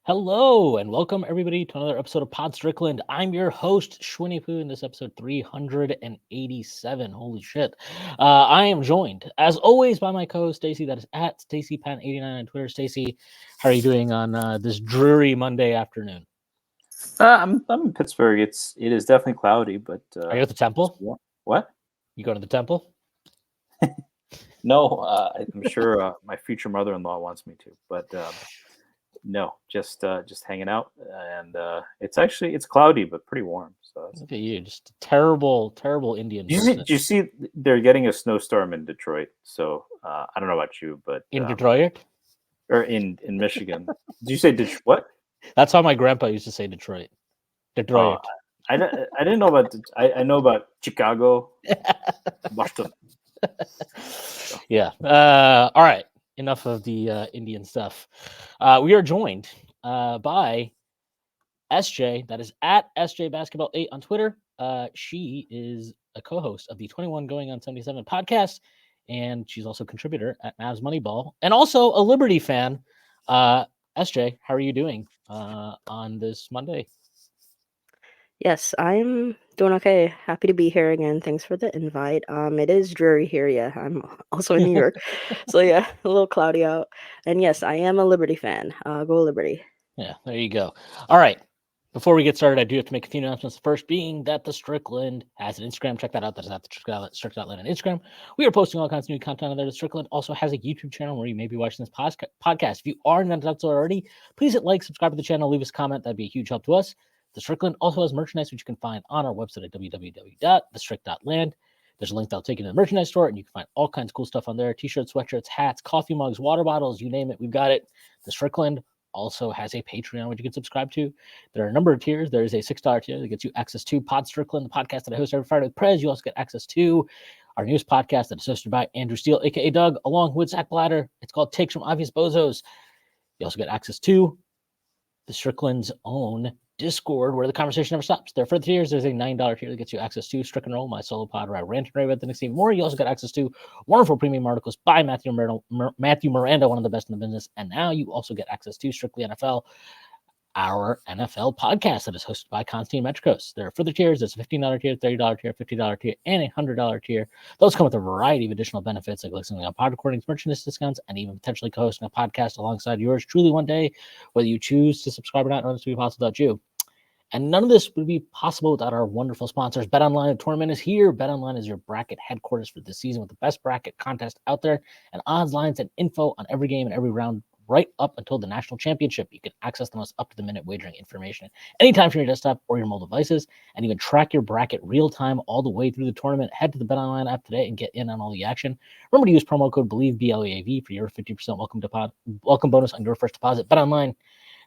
Hello and welcome everybody to another episode of Pod Strickland. I'm your host Shwin and Poo, in this episode 387. Holy shit! I am joined, as always, by my co-host Stacy. That is at StacyPan89 on Twitter. Stacy, how are you doing on this dreary Monday afternoon? I'm in Pittsburgh. It is definitely cloudy, but Are you at the temple? What? You going to the temple? No, I'm sure my future mother-in-law wants me to, but no, just hanging out, and it's cloudy but pretty warm. So Look at you, just a terrible, terrible Indian person. did you see they're getting a snowstorm in Detroit? So I don't know about you, but in Detroit or in Michigan. Did you say what? That's how my grandpa used to say Detroit. Detroit. I didn't know about. I know about Chicago, Boston. Yeah. All right. Enough of the Indian stuff. We are joined by SJ. That is at SJ Basketball 8 on Twitter. She is a co-host of the 21 Going on 77 podcast, and she's also a contributor at Mavs Moneyball, and also a Liberty fan. SJ, how are you doing on this Monday? Yes, I'm doing okay. Happy to be here again. Thanks for the invite. It is dreary here. Yeah, I'm also in New York, so yeah, a little cloudy out. And yes, I am a Liberty fan. Go Liberty. Yeah, there you go. All right. Before we get started, I do have to make a few announcements. The first being that the Strickland has an Instagram. Check that out. That's at the Strickland on Instagram. We are posting all kinds of new content on there. The Strickland also has a YouTube channel where you may be watching this podcast. If you are not done so already, please hit like, subscribe to the channel, leave us a comment. That'd be a huge help to us. The Strickland also has merchandise, which you can find on our website at www.thestrick.land. There's a link that'll take you to the merchandise store, and you can find all kinds of cool stuff on there. T-shirts, sweatshirts, hats, coffee mugs, water bottles, you name it, we've got it. The Strickland also has a Patreon, which you can subscribe to. There are a number of tiers. There is a $6 tier that gets you access to Pod Strickland, the podcast that I host every Friday with Prez. You also get access to our newest podcast that is hosted by Andrew Steele, a.k.a. Doug, along with Zach Blatter. It's called Takes from Obvious Bozos. You also get access to the Strickland's own Discord, where the conversation never stops. There are further tiers. There's a $9 tier that gets you access to Strick and Roll, my solo pod where I rant and rave about the next game more. You also get access to wonderful premium articles by Matthew Miranda, one of the best in the business. And now you also get access to Strictly NFL, our NFL podcast that is hosted by Constantine Metricos. There are further tiers. There's a $15 tier, $30 tier, $50 tier, and a $100 tier. Those come with a variety of additional benefits, like listening to pod recordings, merchandise discounts, and even potentially co-hosting a podcast alongside yours truly one day. Whether you choose to subscribe or not, none of this would be possible without you. And none of this would be possible without our wonderful sponsors. BetOnline, the tournament is here. BetOnline is your bracket headquarters for this season with the best bracket contest out there, and odds, lines, and info on every game and every round right up until the national championship. You can access the most up-to-the-minute wagering information anytime from your desktop or your mobile devices, and even track your bracket real-time all the way through the tournament. Head to the BetOnline app today and get in on all the action. Remember to use promo code BELIEVE, BLEAV, for your 50% welcome bonus on your first deposit. BetOnline,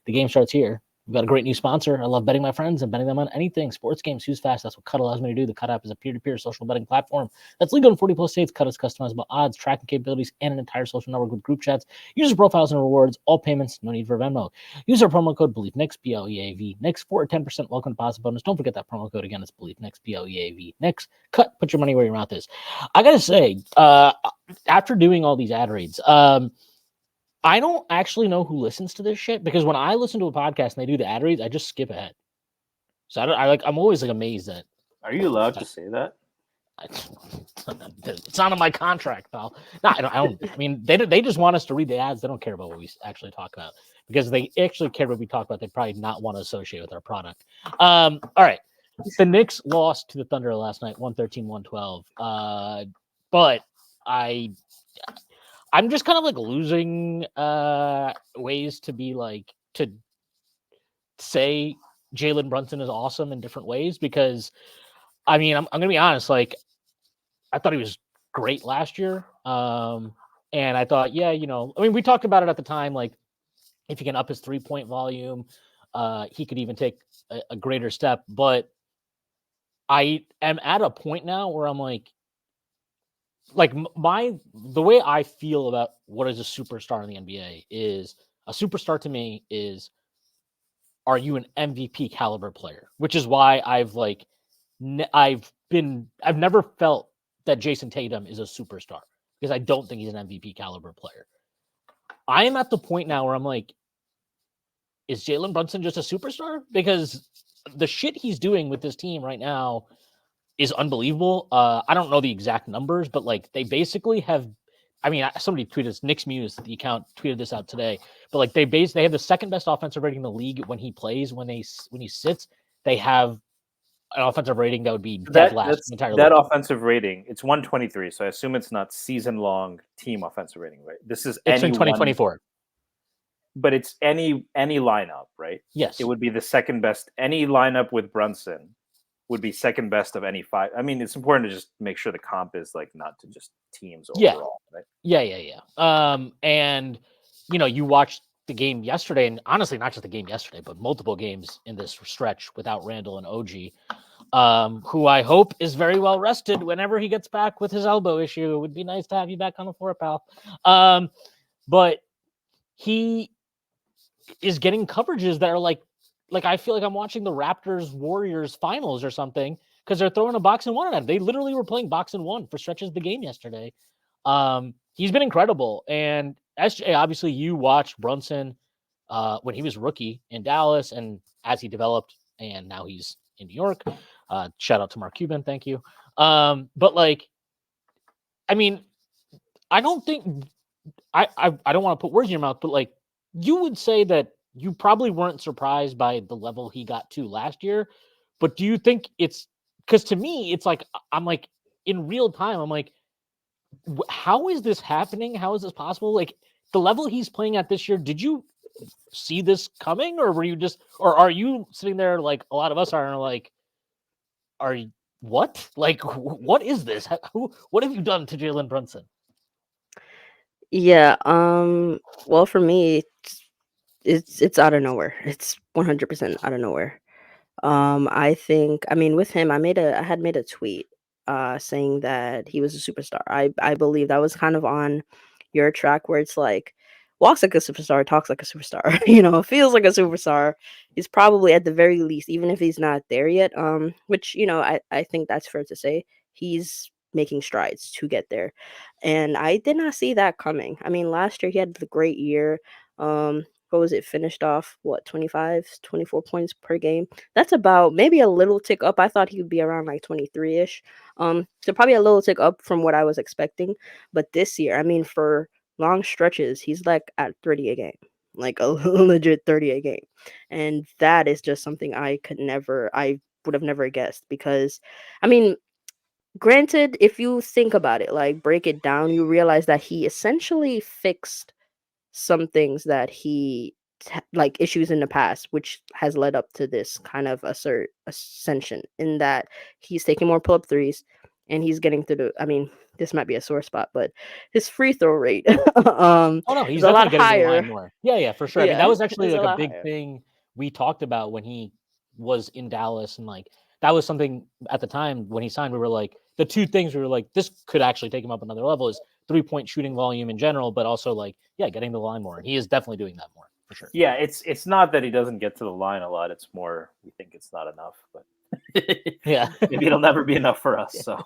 the game starts here. We've got a great new sponsor. I love betting my friends and betting them on anything. Sports games, who's fast. That's what Cut allows me to do. The Cut app is a peer-to-peer social betting platform that's legal in 40-plus states. Cut has customizable odds, tracking capabilities, and an entire social network with group chats, user profiles, and rewards. All payments, no need for Venmo. Use our promo code BelieveNix, BLEAV, Nix, for a 10% welcome deposit bonus. Don't forget that promo code again. It's BelieveNix, BLEAV, Nix. Cut, put your money where your mouth is. I got to say, after doing all these ad reads, I don't actually know who listens to this shit, because when I listen to a podcast and they do the ad reads, I just skip ahead. So I'm always amazed that. Are you allowed to say that? It's not in my contract, pal. No, I don't. I mean, they just want us to read the ads. They don't care about what we actually talk about, because if they actually cared what we talk about, they'd probably not want to associate with our product. All right. The Knicks lost to the Thunder last night, 113-112. But I'm just kind of like losing ways to be like, to say Jalen Brunson is awesome in different ways, because I mean, I'm going to be honest. Like, I thought he was great last year. And I thought, yeah, I mean, we talked about it at the time. Like, if he can up his 3-point volume, he could even take a greater step. But I am at a point now where I'm like the way I feel about what is a superstar in the NBA is, a superstar to me is, are you an MVP caliber player? Which is why I've never felt that Jason Tatum is a superstar, because I don't think he's an MVP caliber player. I am at the point now where I'm like, is Jalen Brunson just a superstar? Because the shit he's doing with this team right now is unbelievable. I don't know the exact numbers, but like they basically have. I mean, somebody tweeted this. Nick's Muse, the account, tweeted this out today. But like they have the second best offensive rating in the league when he plays. When he sits, they have an offensive rating that would be dead last in the entire that league. offensive rating. It's 123, so I assume it's not season long team offensive rating, right? This is It's in 2024. But it's any lineup, right? Yes, it would be the second best. Any lineup with Brunson would be second best of any 5. I mean, it's important to just make sure the comp is like not to just teams overall, right? Yeah. And you watched the game yesterday, and honestly, not just the game yesterday, but multiple games in this stretch without Randall and OG, who I hope is very well rested whenever he gets back with his elbow issue. It would be nice to have you back on the floor, pal. But he is getting coverages that are like I feel like I'm watching the Raptors Warriors finals or something because they're throwing a box and one at him. They literally were playing box and one for stretches of the game yesterday. He's been incredible. And SJ, obviously you watched Brunson when he was rookie in Dallas and as he developed, and now he's in New York. Shout out to Mark Cuban. Thank you. But like, I mean, I don't think I don't want to put words in your mouth, but like you would say that you probably weren't surprised by the level he got to last year, but do you think it's because to me, it's like, I'm like in real time, I'm like, how is this happening? How is this possible? Like the level he's playing at this year, did you see this coming or were you just, or are you sitting there like a lot of us are like, are you, what? Like, what is this? What have you done to Jalen Brunson? Yeah. Well, for me, it's out of nowhere. It's 100% out of nowhere. I think, I mean, with him, I had made a tweet saying that he was a superstar. I believe that was kind of on your track where it's like walks like a superstar, talks like a superstar, feels like a superstar. He's probably at the very least, even if he's not there yet, which, I think that's fair to say, he's making strides to get there. And I did not see that coming. I mean, last year he had the great year. What was it? Finished off what, 25, 24 points per game. That's about maybe a little tick up. I thought he would be around like 23-ish. So probably a little tick up from what I was expecting. But this year, I mean, for long stretches, he's like at 30 a game, like a legit 30 a game. And that is just something I would have never guessed because, I mean, granted, if you think about it, like break it down, you realize that he essentially fixed some things that like issues in the past, which has led up to this kind of ascension in that he's taking more pull-up threes and he's getting to I mean, this might be a sore spot, but his free throw rate Oh no, he's is a lot definitely getting to the higher. line more. Yeah, for sure. I mean, that Yeah, was actually it's a like a lot big higher. thing we talked about when he was in Dallas, and like that was something at the time when he signed. We were like, the two things we were like, this could actually take him up another level is 3-point shooting volume in general, but also like, yeah, getting the line more. And he is definitely doing that more for sure. Yeah, it's not that he doesn't get to the line a lot. It's more we think it's not enough, but yeah, maybe it'll never be enough for us. So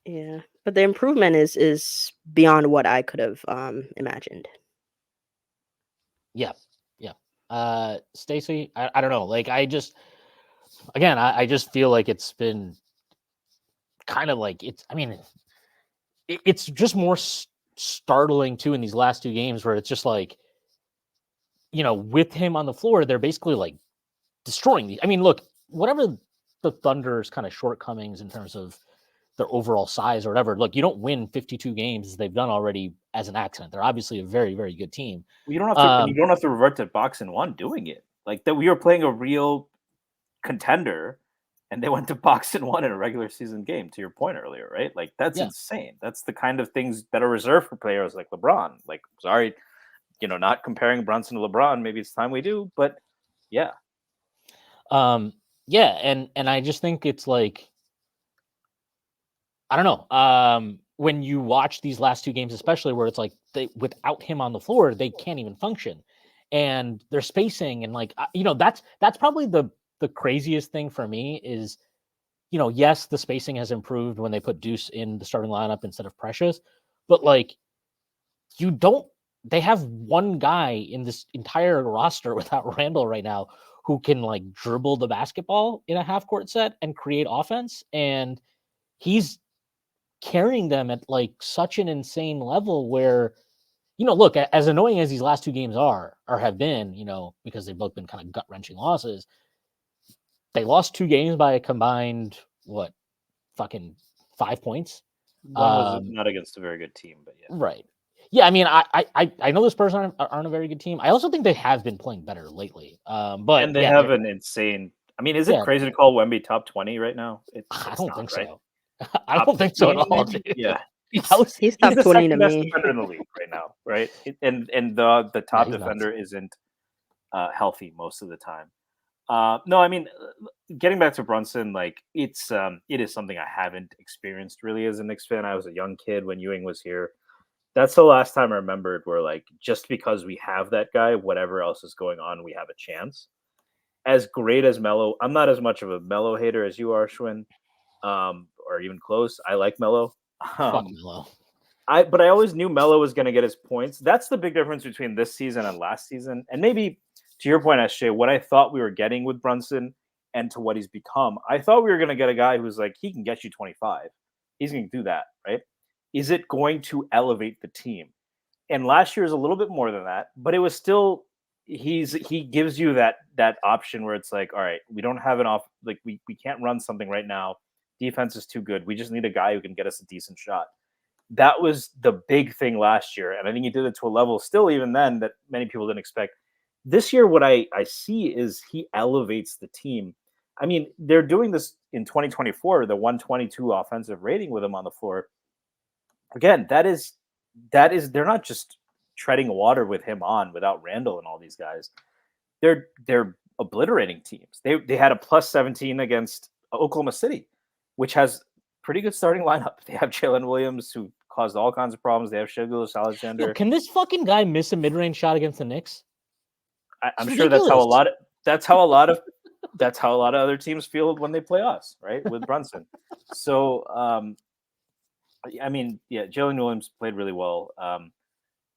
Yeah, but the improvement is beyond what I could have imagined. yeah. Stacy, I don't know. Like I just feel like it's been kind of like it's just more startling too in these last two games where it's just like, with him on the floor, they're basically like destroying the. I mean, look, whatever the Thunder's kind of shortcomings in terms of their overall size or whatever, look, you don't win 52 games as they've done already as an accident. They're obviously a very, very good team. you don't have to. You don't have to revert to box and one doing it like that. We were playing a real contender, and they went to box and one in a regular season game. To your point earlier, right? Like that's insane. That's the kind of things that are reserved for players like LeBron. Like, sorry, not comparing Brunson to LeBron. Maybe it's time we do, but yeah. Yeah, and I just think it's like, I don't know. When you watch these last two games, especially where it's like without him on the floor, they can't even function, and their spacing and like that's probably the craziest thing for me is, yes, the spacing has improved when they put Deuce in the starting lineup instead of Precious, but like you don't they have one guy in this entire roster without Randall right now who can like dribble the basketball in a half court set and create offense. And he's carrying them at like such an insane level where, look, as annoying as these last 2 games are or have been, because they've both been kind of gut wrenching losses, they lost 2 games by a combined, fucking 5 points. One was not against a very good team, but yeah. Right. Yeah, I mean, I know this person aren't a very good team. I also think they have been playing better lately. But and they have an insane. I mean, is it crazy to call Wemby top 20 right now? I don't think right? so. I don't think so at all. Dude. Yeah, he's top 20 to best me. defender in the league right now, right? And the top defender isn't healthy most of the time. No, I mean, getting back to Brunson, like it is something I haven't experienced really as a Knicks fan. I was a young kid when Ewing was here. That's the last time I remembered where like just because we have that guy, whatever else is going on, we have a chance. As great as Melo, I'm not as much of a Melo hater as you are, Shwin, or even close. I like Melo. Fuck Melo. But I always knew Melo was going to get his points. That's the big difference between this season and last season. And maybe to your point, SJ, what I thought we were getting with Brunson and to what he's become, I thought we were going to get a guy who's like, he can get you 25. He's going to do that, right? Is it going to elevate the team? And last year is a little bit more than that, but it was still he gives you that option where it's like, all right, we don't have an off, like we can't run something right now. Defense is too good. We just need a guy who can get us a decent shot. That was the big thing last year, and I think he did it to a level still even then that many people didn't expect. This year, what I see is he elevates the team. I mean, they're doing this in 2024, the 122 offensive rating with him on the floor. Again, that is they're not just treading water with him on without Randall and all these guys. They're obliterating teams. They had a plus 17 against Oklahoma City, which has pretty good starting lineup. They have Jalen Williams, who caused all kinds of problems. They have Shai Alexander. Yo, can this fucking guy miss a mid-range shot against the Knicks? I'm sure that's how a lot of other teams feel when they play us, right? With Brunson. So I mean, yeah, Jalen Williams played really well.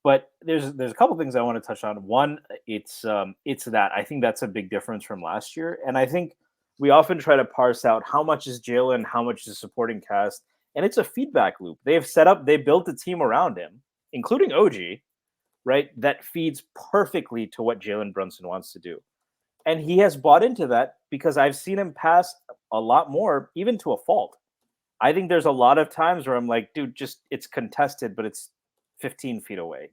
But there's a couple things I want to touch on. One, it's that I think that's a big difference from last year. And I think we often try to parse out how much is Jalen, how much is supporting cast, and it's a feedback loop. They built a team around him, including OG, right? That feeds perfectly to what Jalen Brunson wants to do. And he has bought into that because I've seen him pass a lot more, even to a fault. I think there's a lot of times where I'm like, dude, just it's contested, but it's 15 feet away.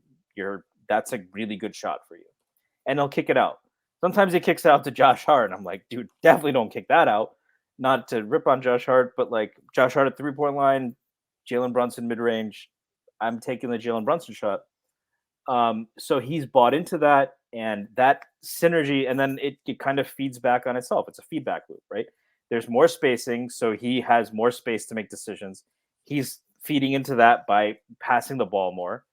That's a really good shot for you. And he'll kick it out. Sometimes he kicks it out to Josh Hart. And I'm like, dude, definitely don't kick that out. Not to rip on Josh Hart, but like Josh Hart at 3-point line, Jalen Brunson mid-range. I'm taking the Jalen Brunson shot. So he's bought into that and that synergy, and then it kind of feeds back on itself. It's a feedback loop, right? There's more spacing, so he has more space to make decisions. He's feeding into that by passing the ball more.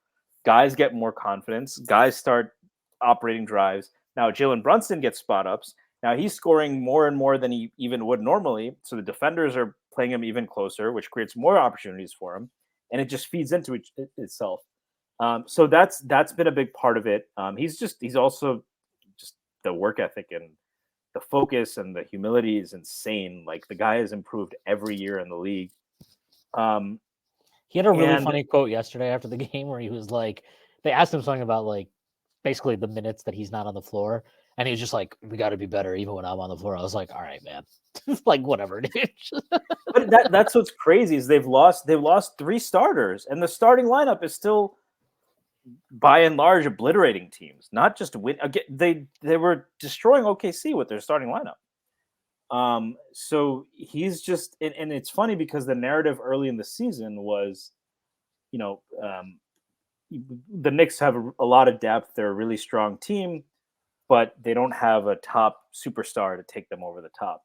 Guys get more confidence. Guys start operating drives. Now Jalen Brunson gets spot ups. Now he's scoring more and more than he even would normally. So the defenders are playing him even closer, which creates more opportunities for him. And it just feeds into itself. So that's been a big part of it. He's also just the work ethic and the focus and the humility is insane. Like the guy has improved every year in the league. He had a really funny quote yesterday after the game where he was like, they asked him something about like basically the minutes that he's not on the floor. And he was just like, we got to be better even when I'm on the floor. I was like, all right, man. Like, whatever, dude. But that's what's crazy is they've lost 3 starters. And the starting lineup is still, by and large, obliterating teams. Not just win. Again, they were destroying OKC with their starting lineup. So he's just, and it's funny because the narrative early in the season was, the Knicks have a lot of depth. They're a really strong team, but they don't have a top superstar to take them over the top.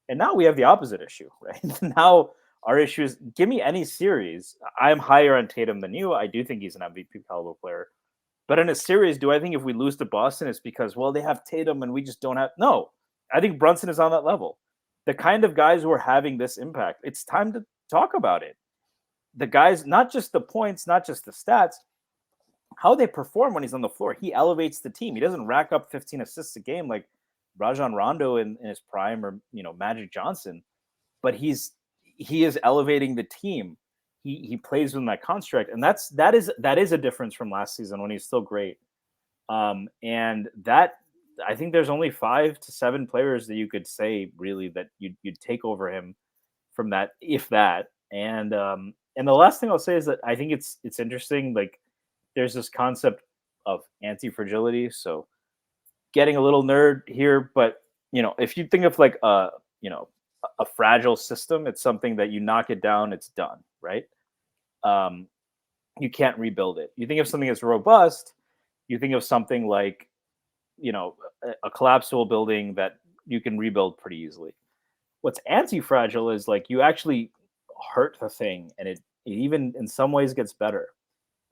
And now we have the opposite issue, right? Now our issue is give me any series. I'm higher on Tatum than you. I do think he's an MVP caliber player. But in a series, do I think if we lose to Boston, it's because, well, they have Tatum and we just don't have? No, I think Brunson is on that level. The kind of guys who are having this impact, it's time to talk about it. The guys, not just the points, not just the stats, how they perform when he's on the floor. He elevates the team. He doesn't rack up 15 assists a game like Rajon Rondo in his prime, or Magic Johnson, but he is elevating the team. He plays within that construct, and that is a difference from last season when he's still great. And that, I think there's only 5 to 7 players that you could say really that you'd take over him from that, if that. And the last thing I'll say is that I think it's interesting. Like, there's this concept of anti-fragility. So, getting a little nerd here, but if you think of like a fragile system, it's something that you knock it down, it's done, right? Um, you can't rebuild it. You think of something that's robust, you think of something like a collapsible building that you can rebuild pretty easily. What's anti-fragile is like you actually hurt the thing, and it even in some ways gets better.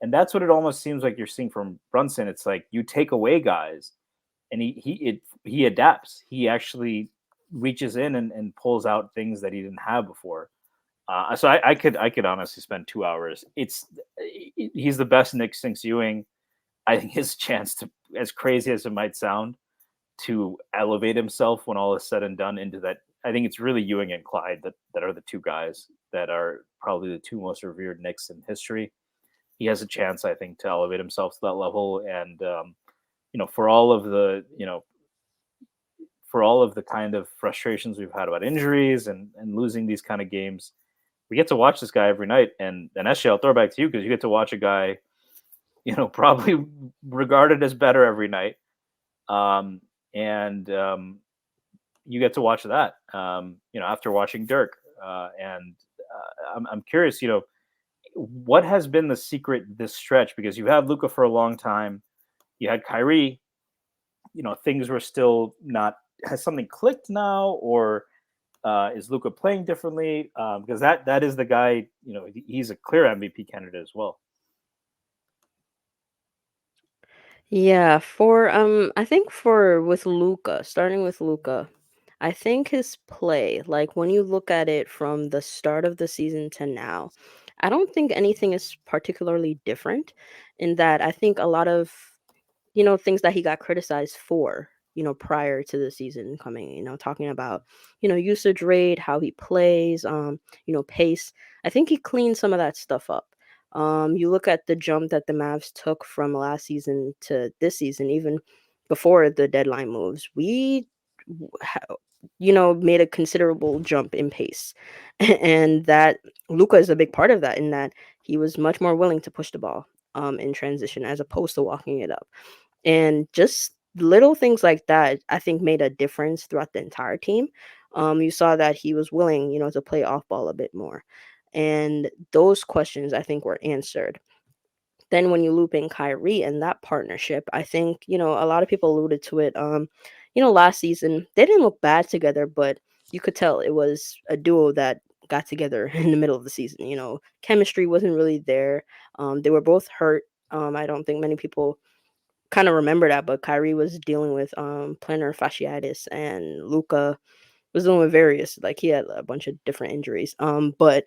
And that's what it almost seems like you're seeing from Brunson. It's like you take away guys, and he adapts. He actually reaches in and pulls out things that he didn't have before. So I could honestly spend 2 hours. He's the best Knicks since Ewing. I think his chance to, as crazy as it might sound, to elevate himself when all is said and done into that. I think it's really Ewing and Clyde that are the two guys that are probably the two most revered Knicks in history. He has a chance, I think, to elevate himself to that level. And for all of the kind of frustrations we've had about injuries and losing these kind of games, we get to watch this guy every night. And SJ, I'll throw it back to you, because you get to watch a guy, probably regarded as better every night. You get to watch that, after watching Dirk. I'm curious, what has been the secret this stretch? Because you had Luka for a long time, you had Kyrie, things were still not. Has something clicked now, or is Luka playing differently? Because that is the guy, he's a clear MVP candidate as well. Yeah, I think with Luca, starting with Luca, I think his play, like when you look at it from the start of the season to now, I don't think anything is particularly different in that I think a lot of, things that he got criticized for, prior to the season coming, talking about, usage rate, how he plays, pace. I think he cleaned some of that stuff up. You look at the jump that the Mavs took from last season to this season, even before the deadline moves, we, ha- made a considerable jump in pace. And that Luca is a big part of that, in that he was much more willing to push the ball in transition as opposed to walking it up. And just little things like that, I think, made a difference throughout the entire team. You saw that he was willing, to play off ball a bit more. And those questions, I think, were answered. Then when you loop in Kyrie and that partnership, I think, a lot of people alluded to it. Last season, they didn't look bad together, but you could tell it was a duo that got together in the middle of the season. Chemistry wasn't really there. They were both hurt. I don't think many people kind of remember that, but Kyrie was dealing with plantar fasciitis, and Luca was dealing with various, like, he had a bunch of different injuries. But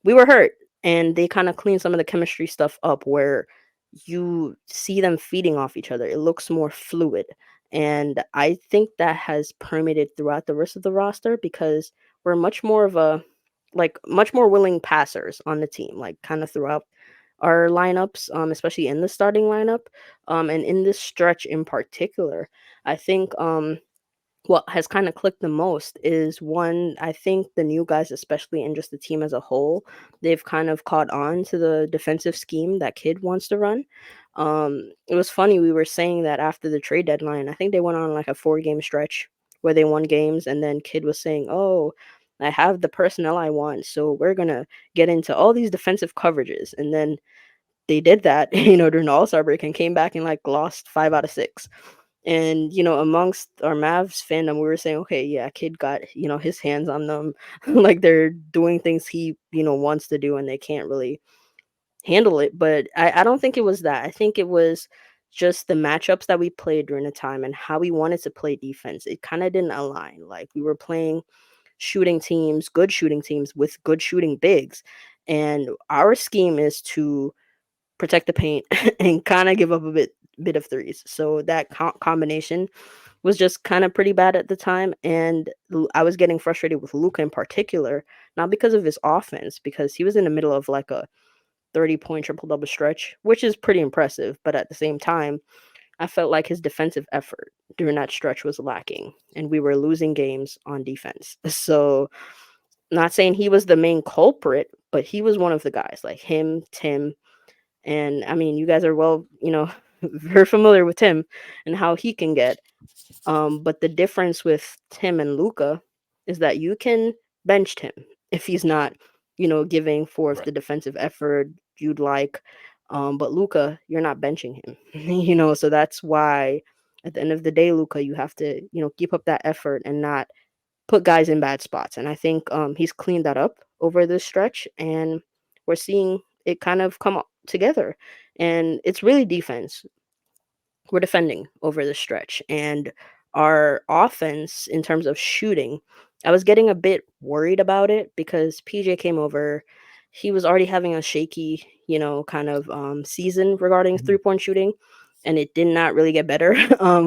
we were hurt, and they kind of cleaned some of the chemistry stuff up where you see them feeding off each other. It looks more fluid. And I think that has permeated throughout the rest of the roster, because we're much more of a, like, much more willing passers on the team, like, kind of throughout our lineups, especially in the starting lineup. And in this stretch in particular, I think what has kind of clicked the most is, one, I think the new guys, especially, and just the team as a whole, they've kind of caught on to the defensive scheme that Kid wants to run. It was funny, we were saying that after the trade deadline, I think they went on like a 4-game stretch where they won games, and then Kid was saying, "Oh, I have the personnel I want, so we're gonna get into all these defensive coverages." And then they did that, during the All-Star break, and came back and like lost 5 out of 6. And, amongst our Mavs fandom, we were saying, okay, yeah, Kid got, his hands on them. Like, they're doing things he, wants to do, and they can't really handle it. But I don't think it was that. I think it was just the matchups that we played during the time and how we wanted to play defense. It kind of didn't align. Like, we were playing good shooting teams with good shooting bigs. And our scheme is to protect the paint, and kind of give up a bit of threes. So that combination was just kind of pretty bad at the time, and I was getting frustrated with Luka in particular, not because of his offense, because he was in the middle of like a 30-point triple-double stretch, which is pretty impressive, but at the same time, I felt like his defensive effort during that stretch was lacking, and we were losing games on defense. So, not saying he was the main culprit, but he was one of the guys, like him, Tim, and I mean, you guys are well, very familiar with Tim and how he can get. But the difference with Tim and Luca is that you can bench him if he's not, giving forth the defensive effort you'd like. But Luca, you're not benching him, so that's why at the end of the day, Luca, you have to, keep up that effort and not put guys in bad spots. And I think he's cleaned that up over this stretch, and we're seeing it kind of come together. And it's really defense. We're defending over the stretch, and our offense in terms of shooting, I was getting a bit worried about it because PJ came over. He was already having a shaky, kind of season regarding 3-point shooting, and it did not really get better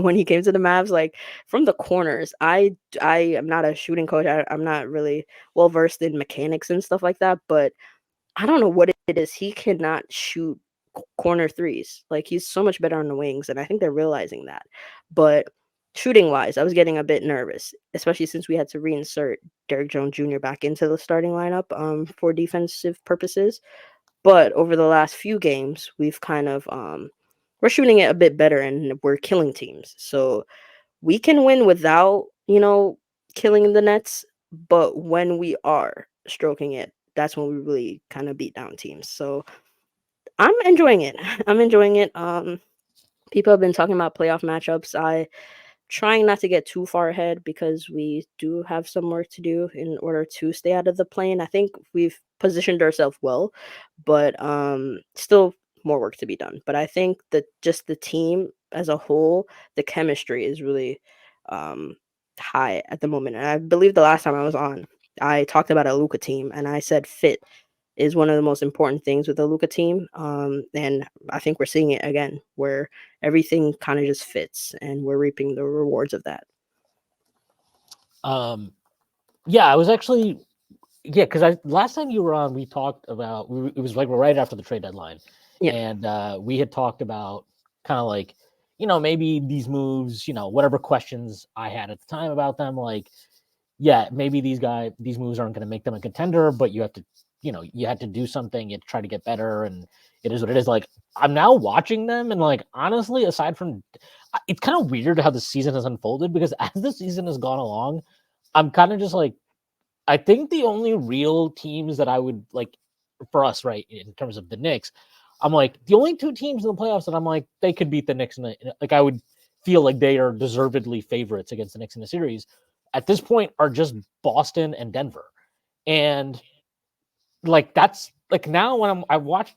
when he came to the Mavs. Like from the corners, I am not a shooting coach. I'm not really well versed in mechanics and stuff like that, but I don't know what it is. He cannot shoot corner threes. Like he's so much better on the wings, and I think they're realizing that. But shooting wise, I was getting a bit nervous, especially since we had to reinsert Derrick Jones Jr. back into the starting lineup for defensive purposes. But over the last few games, we've kind of we're shooting it a bit better, and we're killing teams. So we can win without, killing the nets. But when we are stroking it, that's when we really kind of beat down teams. So I'm enjoying it. I'm enjoying it. People have been talking about playoff matchups. I trying not to get too far ahead because we do have some work to do in order to stay out of the plane. I think we've positioned ourselves well, but still more work to be done. But I think that just the team as a whole, the chemistry is really high at the moment. And I believe the last time I was on, I talked about a Luka team, and I said fit is one of the most important things with the Luka team. And I think we're seeing it again, where everything kind of just fits, and we're reaping the rewards of that. Yeah, I was actually, because last time you were on, we talked about, it was like right after the trade deadline. Yeah. And we had talked about kind of like, maybe these moves, whatever questions I had at the time about them, like, yeah, maybe these moves aren't going to make them a contender, but you have to, you had to do something, you had to try to get better, and it is what it is. Like, I'm now watching them, and like, honestly, aside from, it's kind of weird how the season has unfolded, because as the season has gone along, I'm kind of just like, I think the only real teams that I would like for us, right, in terms of the Knicks, I'm like, the only two teams in the playoffs that I'm like, they could beat the Knicks, like I would feel like they are deservedly favorites against the Knicks in the series at this point are just Boston and Denver. And like, that's like, now when I watched,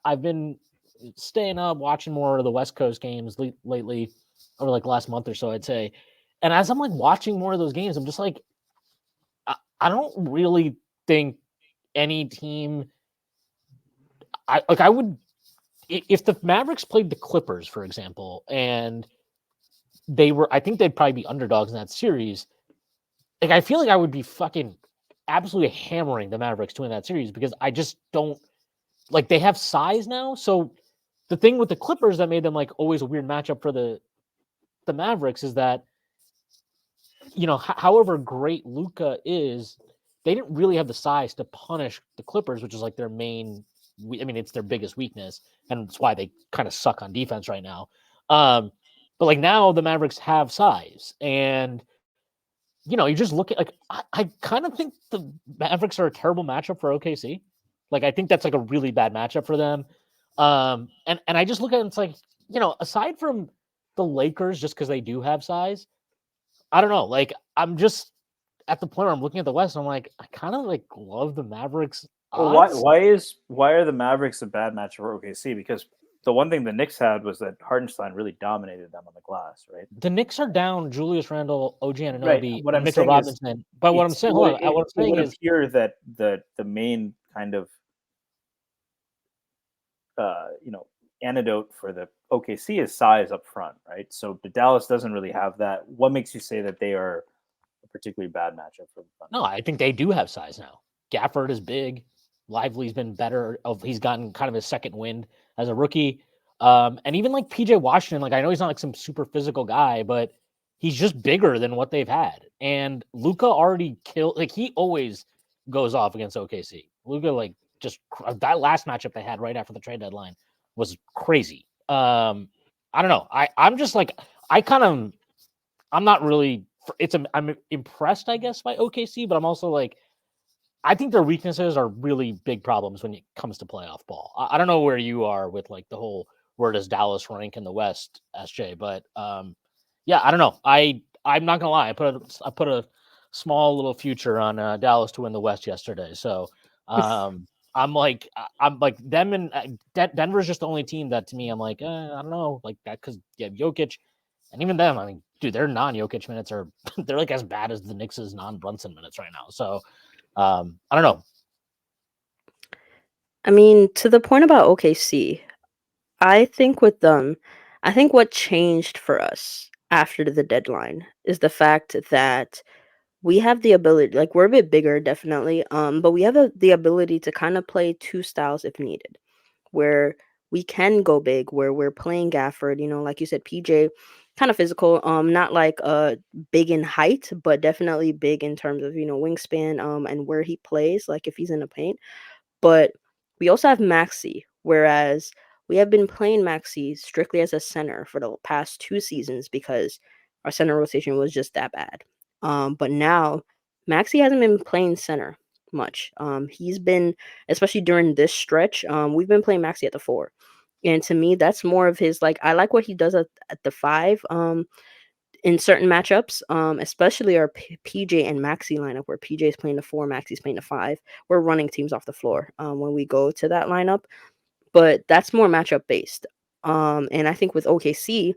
I've been staying up watching more of the West Coast games lately over like last month or so, I'd say. And as I'm like watching more of those games, I'm just like, I don't really think any team, I would, if the Mavericks played the Clippers, for example, and I think they'd probably be underdogs in that series. Like, I feel like I would be fucking absolutely hammering the Mavericks to win that series, because I just don't, like, they have size now. So the thing with the Clippers that made them like always a weird matchup for the Mavericks is that, however great Luka is, they didn't really have the size to punish the Clippers, which is like their main, it's their biggest weakness, and it's why they kind of suck on defense right now. But like, now the Mavericks have size, and you just look at, like, I kind of think the Mavericks are a terrible matchup for OKC. Like, I think that's like a really bad matchup for them. And I just look at it, it's like, aside from the Lakers, just because they do have size, I don't know. Like, I'm just at the point where I'm looking at the West, and I'm like, I kind of like love the Mavericks. Well, why are the Mavericks a bad match for OKC? Because the one thing the Knicks had was that Hardenstein really dominated them on the glass, right? The Knicks are down Julius Randle, OG Anunoby, Right. What I'm Mitchell saying Robinson. But what I'm saying, hold on, what I'm saying is, appear that the main kind of antidote for the OKC is size up front, right? So the Dallas doesn't really have that. What makes you say that they are a particularly bad matchup for the Thunder? No, I think they do have size now. Gafford is big. Lively's been better. He's gotten kind of his second wind as a rookie. And even like PJ Washington, like I know he's not like some super physical guy, but he's just bigger than what they've had. And Luka already killed. Like he always goes off against OKC. Luka like just that last matchup they had right after the trade deadline was crazy. I don't know. I'm just like I'm not really. I'm impressed, I guess, by OKC, but I'm also like I think their weaknesses are really big problems when it comes to playoff ball. I don't know where you are with like the whole where does Dallas rank in the West, SJ, but yeah, I don't know. I'm not gonna lie. I put a small little future on Dallas to win the West yesterday. So I'm like them and Denver's just the only team that to me I'm like I don't know like that because you have Jokic and even them. I mean, dude, their non-Jokic minutes are they're like as bad as the Knicks' non-Brunson minutes right now. So I don't know. I mean, to the point about OKC, I think with them, I think what changed for us after the deadline is the fact that we have the ability, like we're a bit bigger, definitely, but we have the ability to kind of play two styles if needed, where we can go big, where we're playing Gafford, like you said, PJ, kind of physical, not like big in height, but definitely big in terms of wingspan, and where he plays, like if he's in the paint. But we also have Maxi, whereas we have been playing Maxi strictly as a center for the past 2 seasons because our center rotation was just that bad. But now Maxi hasn't been playing center much. He's been, especially during this stretch, we've been playing Maxi at the 4. And to me, that's more of his like I like what he does at the 5. In certain matchups, especially our PJ and Maxi lineup, where PJ is playing the 4, Maxi's playing the 5. We're running teams off the floor when we go to that lineup, but that's more matchup based. And I think with OKC,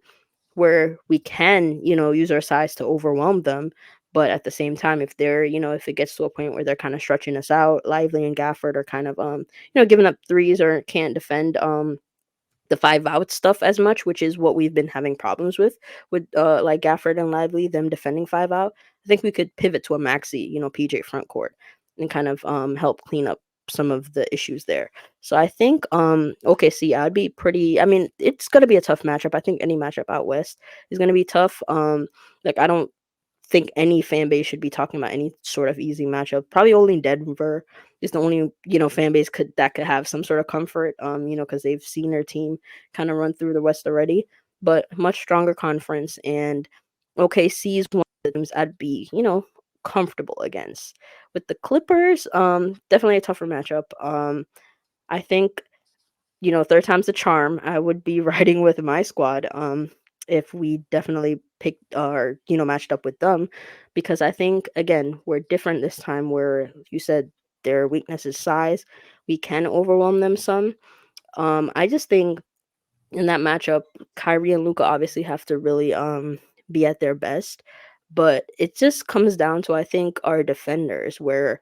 where we can, use our size to overwhelm them, but at the same time, if they're, if it gets to a point where they're kind of stretching us out, Lively and Gafford are kind of, giving up threes or can't defend, the 5-out stuff as much, which is what we've been having problems with like Gafford and Lively, them defending 5-out. I think we could pivot to a Maxi, PJ front court and kind of help clean up some of the issues there. So I think OKC, I'd be pretty. I mean, it's gonna be a tough matchup. I think any matchup out west is gonna be tough. Like I don't think any fan base should be talking about any sort of easy matchup. Probably only Denver is the only fan base that could have some sort of comfort. Because they've seen their team kind of run through the West already, but much stronger conference. And OKC is one of the teams I'd be comfortable against. With the Clippers, definitely a tougher matchup. I think third time's the charm. I would be riding with my squad. If we definitely picked or matched up with them, because I think again we're different this time. Where you said their weakness is size, we can overwhelm them some. I just think in that matchup, Kyrie and Luca obviously have to really be at their best, but it just comes down to I think our defenders, where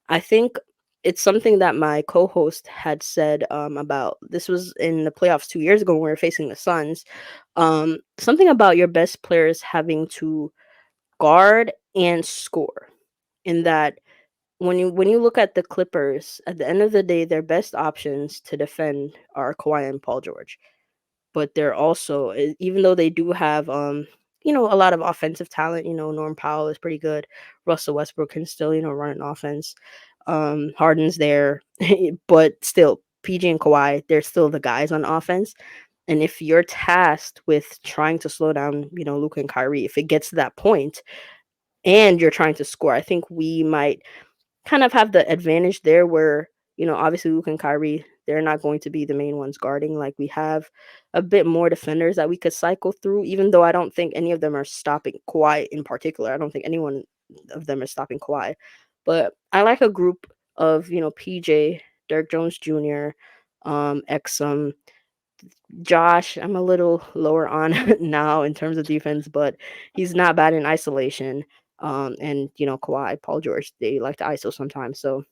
I think it's something that my co-host had said about this was in the playoffs 2 years ago when we were facing the Suns. Something about your best players having to guard and score. In that when you look at the Clippers, at the end of the day, their best options to defend are Kawhi and Paul George. But they're also even though they do have a lot of offensive talent, Norm Powell is pretty good. Russell Westbrook can still, run an offense. Harden's there, but still PG and Kawhi, they're still the guys on offense. And if you're tasked with trying to slow down, Luka and Kyrie, if it gets to that point and you're trying to score, I think we might kind of have the advantage there where, obviously Luke and Kyrie, they're not going to be the main ones guarding. Like we have a bit more defenders that we could cycle through, even though I don't think any of them are stopping Kawhi in particular. I don't think anyone of them is stopping Kawhi. But I like a group of, PJ, Derek Jones Jr., Exum, Josh. I'm a little lower on now in terms of defense, but he's not bad in isolation. And Kawhi, Paul George, they like to ISO sometimes. So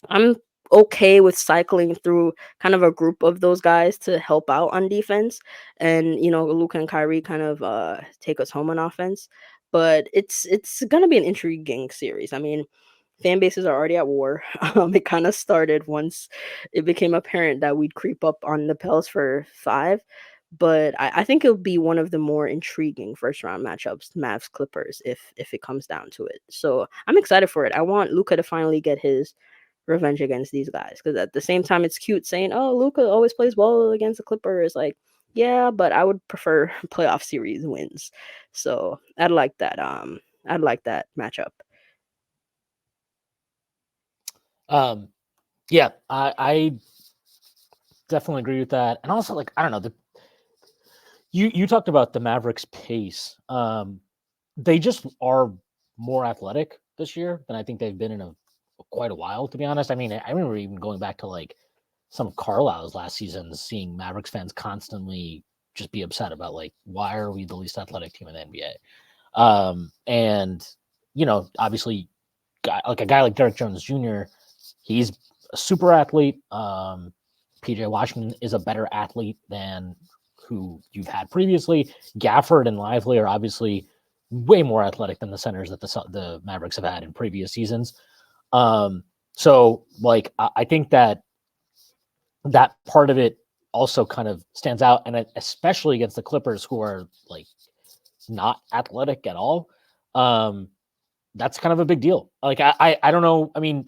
I'm okay with cycling through kind of a group of those guys to help out on defense, and Luka and Kyrie kind of take us home on offense. But it's gonna be an intriguing series. I mean, fan bases are already at war. It kind of started once it became apparent that we'd creep up on the Pels for 5. But I think it'll be one of the more intriguing first round matchups, Mavs Clippers, if it comes down to it. So I'm excited for it. I want Luka to finally get his revenge against these guys, because at the same time it's cute saying, "Oh, Luka always plays well against the Clippers." Like, yeah, but I would prefer playoff series wins. So I'd like that. I'd like that matchup. Yeah, I definitely agree with that. And also, like, I don't know, you talked about the Mavericks pace. They just are more athletic this year than I think they've been in quite a while, to be honest. I mean, I remember even going back to like some of Carlisle's last season, seeing Mavericks fans constantly just be upset about, like, why are we the least athletic team in the NBA? And obviously, a guy like Derrick Jones Jr., he's a super athlete. PJ Washington is a better athlete than who you've had previously. Gafford and Lively are obviously way more athletic than the centers that the Mavericks have had in previous seasons. So, like, I think that part of it also kind of stands out, and especially against the Clippers, who are like not athletic at all. That's kind of a big deal. Like, I don't know. I mean,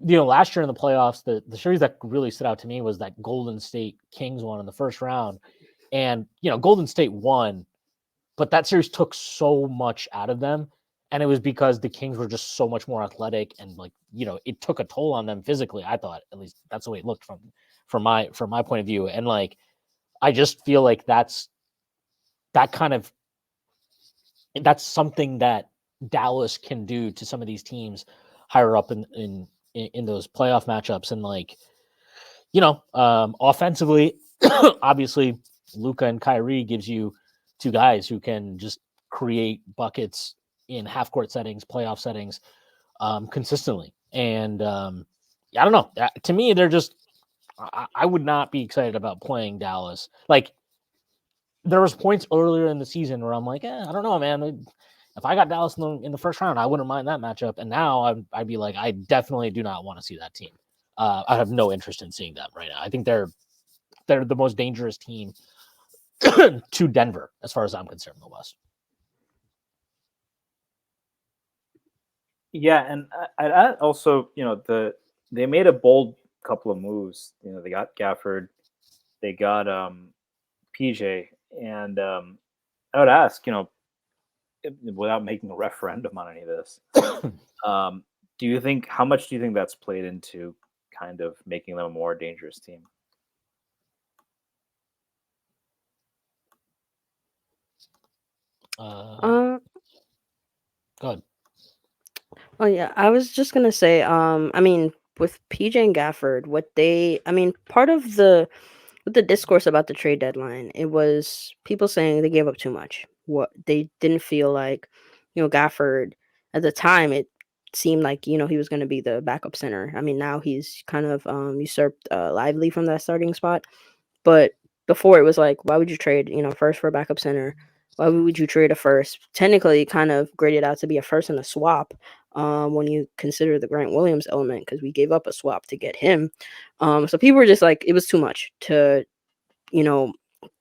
last year in the playoffs, the series that really stood out to me was that Golden State Kings one in the first round. And, Golden State won, but that series took so much out of them. And it was because the Kings were just so much more athletic, and, like, it took a toll on them physically. I thought, at least that's the way it looked from my point of view. And, like, I just feel like that's something that Dallas can do to some of these teams higher up in those playoff matchups. And, like, offensively, obviously Luka and Kyrie gives you two guys who can just create buckets in half court settings, playoff settings, consistently. And I don't know. To me, they're just. I would not be excited about playing Dallas. Like, there was points earlier in the season where I'm like, I don't know, man. If I got Dallas in the first round, I wouldn't mind that matchup. And now I'd be like, I definitely do not want to see that team. I have no interest in seeing them right now. I think they're the most dangerous team to Denver, as far as I'm concerned, in the West. Yeah, and I also, they made a bold couple of moves. They got Gafford, they got PJ, and I would ask, without making a referendum on any of this, how much do you think that's played into kind of making them a more dangerous team? Uh, Go ahead. oh yeah, I was just gonna say, I mean, with PJ and Gafford, part of the with the discourse about the trade deadline, it was people saying they gave up too much. What they didn't feel like, Gafford at the time, it seemed like he was going to be the backup center. I mean, now he's kind of usurped Lively from that starting spot. But before it was like, why would you trade first for a backup center? Why would you trade a first? Technically, kind of graded out to be a first and a swap. When you consider the Grant Williams element, because we gave up a swap to get him. So people were just like, it was too much to,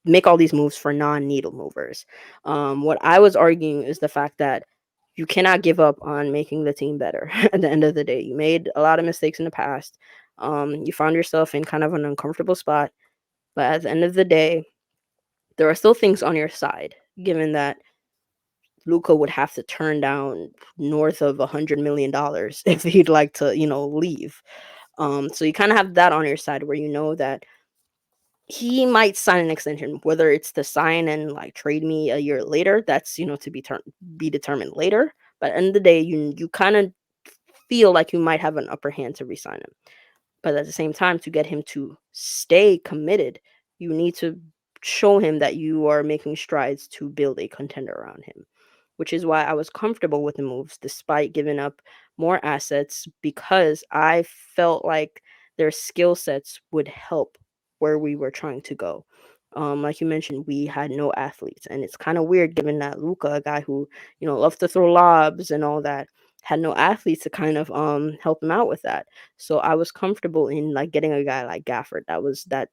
make all these moves for non-needle movers. What I was arguing is the fact that you cannot give up on making the team better. At the end of the day, you made a lot of mistakes in the past. You found yourself in kind of an uncomfortable spot, but at the end of the day, there are still things on your side, given that Luka would have to turn down north of $100 million if he'd like to, leave. So you kind of have that on your side, where you know that he might sign an extension, whether it's to sign and like trade me a year later. That's to be determined later. But at the end of the day, you kind of feel like you might have an upper hand to resign him. But at the same time, to get him to stay committed, you need to show him that you are making strides to build a contender around him, which is why I was comfortable with the moves, despite giving up more assets because I felt like their skill sets would help where we were trying to go. Like you mentioned, we had no athletes, and it's kind of weird given that Luca, a guy who loves to throw lobs and all that, had no athletes to kind of help him out with that. So I was comfortable in like getting a guy like Gafford. That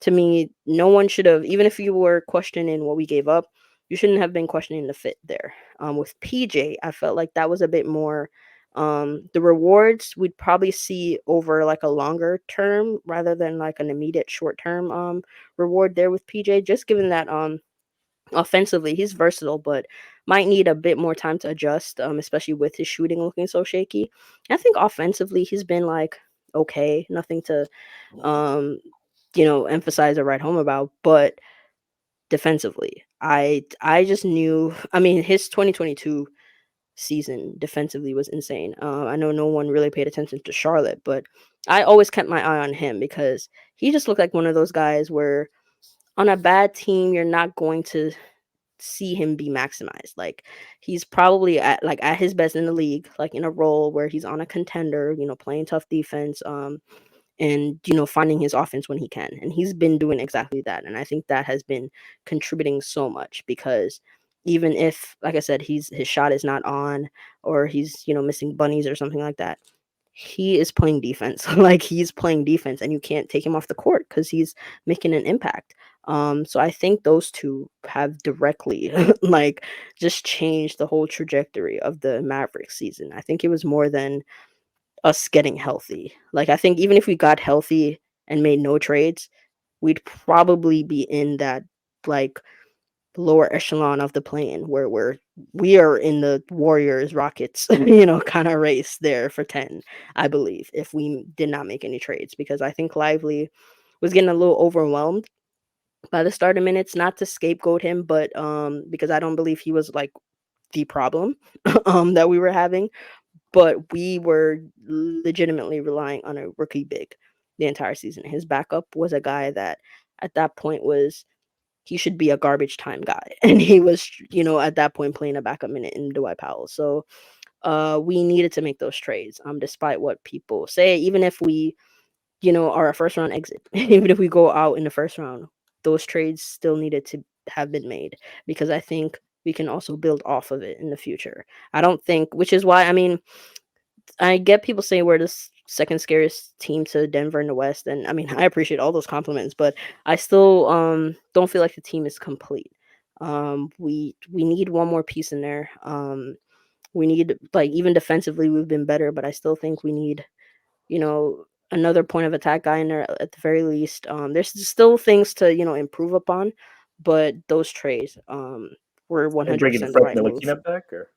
to me, no one should have, even if you were questioning what we gave up, you shouldn't have been questioning the fit there. With PJ, I felt like that was a bit more. The rewards we'd probably see over like a longer term rather than like an immediate short term reward there with PJ. Just given that offensively he's versatile, but might need a bit more time to adjust, especially with his shooting looking so shaky. I think offensively he's been like okay, nothing to emphasize or write home about, but defensively, I just knew. I mean, his 2022 season defensively was insane. I know no one really paid attention to Charlotte, but I always kept my eye on him because he just looked like one of those guys where on a bad team you're not going to see him be maximized. Like he's probably at his best in the league, like in a role where he's on a contender, playing tough defense, and finding his offense when he can, and he's been doing exactly that. And I think that has been contributing so much because even if, like I said, his shot is not on or he's missing bunnies or something like that, he is playing defense. Like he's playing defense and you can't take him off the court because he's making an impact. So I think those two have directly like just changed the whole trajectory of the Mavericks season. I think it was more than us getting healthy. Like I think even if we got healthy and made no trades, we'd probably be in that like lower echelon of the plane where we are in the Warriors Rockets, kind of race there for 10, I believe, if we did not make any trades, because I think Lively was getting a little overwhelmed by the starter minutes, not to scapegoat him, but because I don't believe he was like the problem that we were having, but we were legitimately relying on a rookie big the entire season. His backup was a guy that at that point he should be a garbage time guy. And he was, at that point playing a backup minute in Dwight Powell. So we needed to make those trades, despite what people say. Even if we, are a first round exit, even if we go out in the first round, those trades still needed to have been made because I think we can also build off of it in the future. I don't think, which is why, I mean, I get people saying we're the second scariest team to Denver in the West, and I mean I appreciate all those compliments, but I still don't feel like the team is complete. We need one more piece in there. We need, like, even defensively we've been better, but I still think we need another point of attack guy in there at the very least. There's still things to improve upon, but those trades were And bringing 100% the Frank right move. Ntilikina back, or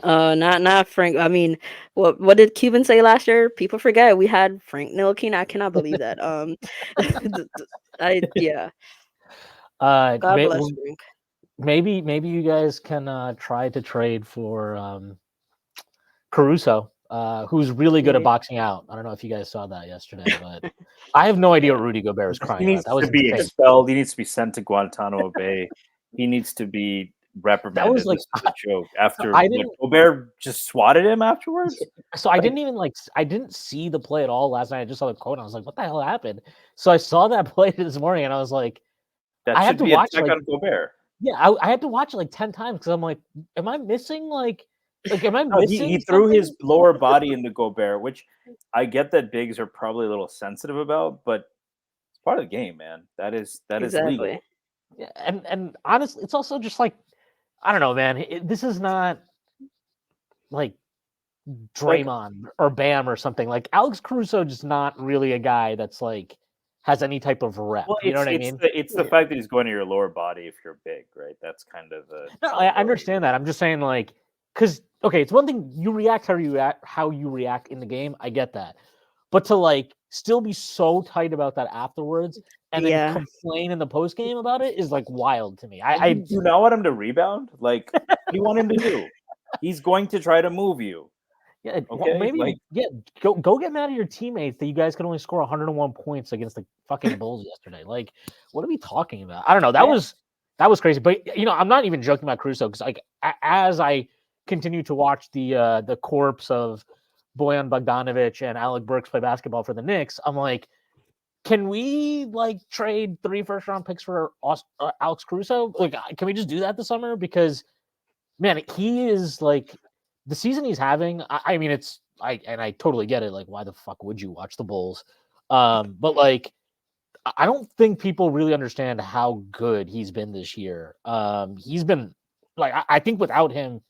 Not Frank. I mean, what did Cuban say last year? People forget we had Frank Ntilikina. I cannot believe that. Yeah. God bless Frank. Maybe you guys can try to trade for Caruso, who's really good at boxing out. I don't know if you guys saw that yesterday, but I have no idea what Rudy Gobert was crying he needs about. That was to be insane. expelled. He needs to be sent to Guantanamo Bay. He needs to be reprimanded. That was like this is a joke. After I didn't. Gobert just swatted him afterwards. So I didn't even I didn't see the play at all last night. I just saw the quote and I was like, what the hell happened? So I saw that play this morning and I was like, That I should had to be watch a check like on Gobert. yeah, I had to watch it like 10 times because I'm like, am I missing am I No, missing? he threw something? his lower body into Gobert, which I get that bigs are probably a little sensitive about, but it's part of the game, man. That is legal. Yeah, and honestly, it's also just like, I don't know, man. This is not like Draymond or Bam or something. Like Alex Caruso, just not really a guy that's like has any type of rep. Well, You know what I mean? It's the fact that he's going to your lower body if you're big, right? That's kind of a. No, I understand that. I'm just saying, like, because okay, it's one thing you react how you react in the game. I get that, but to like still be so tight about that afterwards and then complain in the post game about it is like wild to me. I do not want him to rebound. Like, what do you want him to do? He's going to try to move you. Yeah, okay. Maybe go get mad at your teammates that you guys can only score 101 points against the fucking Bulls yesterday. Like, what are we talking about? I don't know. That was crazy. But I'm not even joking about Caruso because like as I continue to watch the corpse of Bojan Bogdanovic and Alec Burks play basketball for the Knicks, I'm like, can we like trade 3 first-round picks for Alex Caruso? Like, can we just do that this summer? Because man, he is like the season he's having. I mean, I totally get it. Like, why the fuck would you watch the Bulls? But like, I don't think people really understand how good he's been this year. He's been like, I think without him,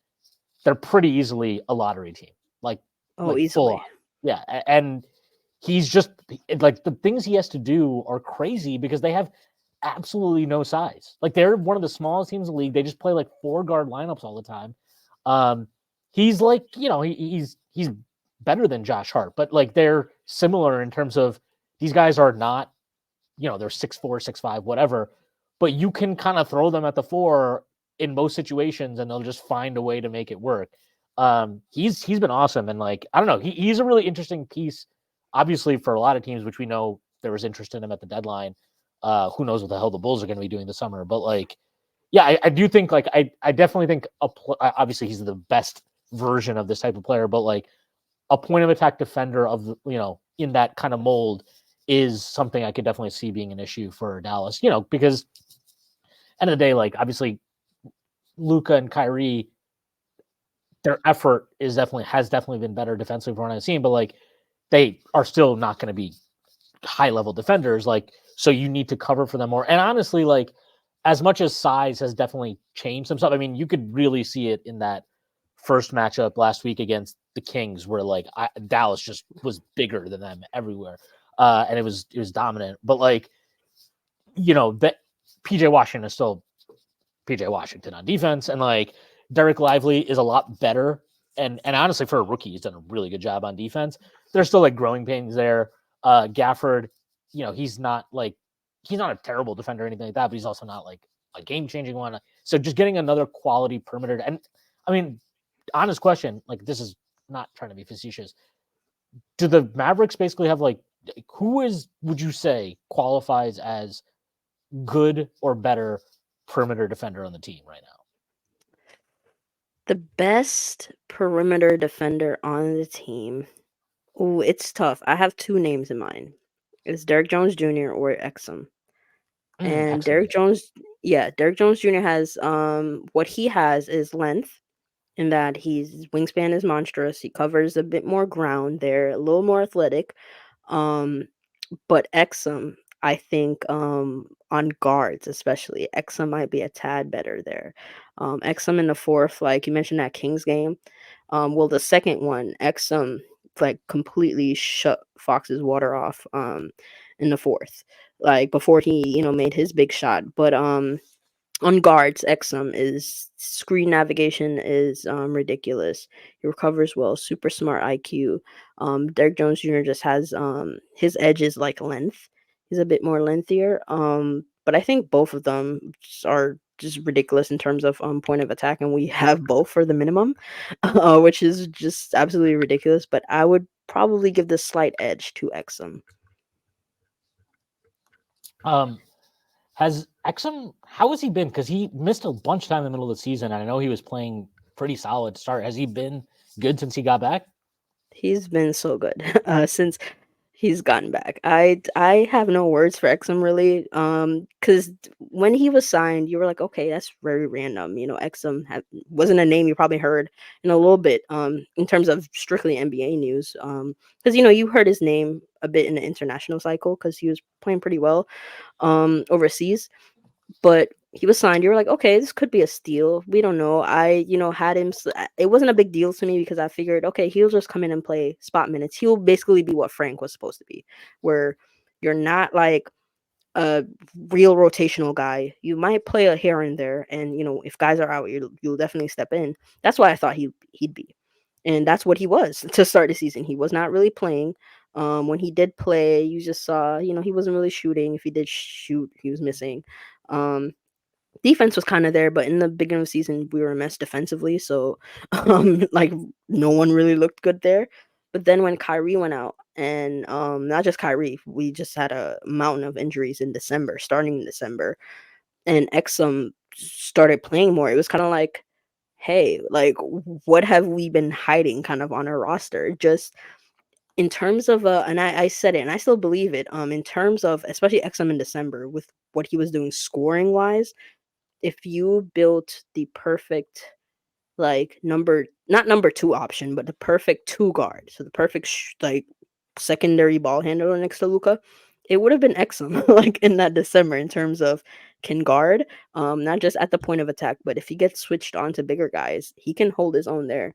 they're pretty easily a lottery team. Like full easily. on. Yeah, and he's just like the things he has to do are crazy because they have absolutely no size. Like they're one of the smallest teams in the league. They just play like 4-guard lineups all the time. He's like, he's better than Josh Hart, but like they're similar in terms of these guys are not, they're 6'4", 6'5", whatever, but you can kind of throw them at the 4 in most situations and they'll just find a way to make it work. He's been awesome. And like, I don't know, he's a really interesting piece, obviously for a lot of teams, which we know there was interest in him at the deadline. Who knows what the hell the Bulls are going to be doing this summer, but like, yeah, I do think like, I definitely think obviously he's the best version of this type of player, but like a point of attack defender of in that kind of mold is something I could definitely see being an issue for Dallas, because end of the day, like obviously Luka and Kyrie, their effort has definitely been better defensively from what I've seen, but like they are still not going to be high level defenders. Like, so you need to cover for them more. And honestly, like as much as size has definitely changed some stuff, I mean, you could really see it in that first matchup last week against the Kings where like Dallas just was bigger than them everywhere. And it was dominant, but like, that PJ Washington is still PJ Washington on defense, and like Derek Lively is a lot better. And honestly, for a rookie, he's done a really good job on defense. There's still like growing pains there. Gafford, he's not a terrible defender or anything like that, but he's also not like a game-changing one. So just getting another quality perimeter. And I mean, honest question, like this is not trying to be facetious. Do the Mavericks basically have like would you say qualifies as good or better perimeter defender on the team right now? The best perimeter defender on the team. Oh, it's tough. I have 2 names in mind. It's Derrick Jones Jr. or Exum. And Derrick Jones Jr. has what he has is length in that his wingspan is monstrous. He covers a bit more ground there, a little more athletic. But Exum, I think on guards especially, Exum might be a tad better there. Exum in the 4th, like you mentioned that Kings game. Well, the second one, Exum like completely shut Fox's water off in the 4th, like before he made his big shot. But on guards, Exum is screen navigation is ridiculous. He recovers well, super smart IQ. Derrick Jones Jr. just has his edge is like length. He's a bit more lengthier. But I think both of them are just ridiculous in terms of point of attack, and we have both for the minimum, which is just absolutely ridiculous. But I would probably give the slight edge to Exum. Has Exum, how has he been? Because he missed a bunch of time in the middle of the season, and I know he was playing pretty solid to start. Has he been good since he got back? He's been so good since he's gotten back. I have no words for Exum really. Because when he was signed, you were like, okay, that's very random. Exum wasn't a name you probably heard in a little bit. In terms of strictly NBA news. Because you heard his name a bit in the international cycle because he was playing pretty well overseas. But he was signed. You were like, okay, this could be a steal. We don't know. I, had him. It wasn't a big deal to me because I figured, okay, he'll just come in and play spot minutes. He'll basically be what Frank was supposed to be, where you're not like a real rotational guy. You might play a here and there, and if guys are out, you'll definitely step in. That's why I thought he'd be, and that's what he was to start the season. He was not really playing. When he did play, you just saw, he wasn't really shooting. If he did shoot, he was missing. Defense was kind of there, but in the beginning of the season, we were a mess defensively. So, like, no one really looked good there. But then when Kyrie went out, and not just Kyrie, we just had a mountain of injuries in December, starting in December, and Exum started playing more. It was kind of like, hey, like, what have we been hiding kind of on our roster? Just in terms of and I said it and I still believe it. In terms of especially XM in December with what he was doing scoring wise, if you built the perfect like not number two option, but the perfect two guard, so the perfect like secondary ball handler next to Luca, it would have been excellent like in that December in terms of can guard, not just at the point of attack, but if he gets switched on to bigger guys, he can hold his own there.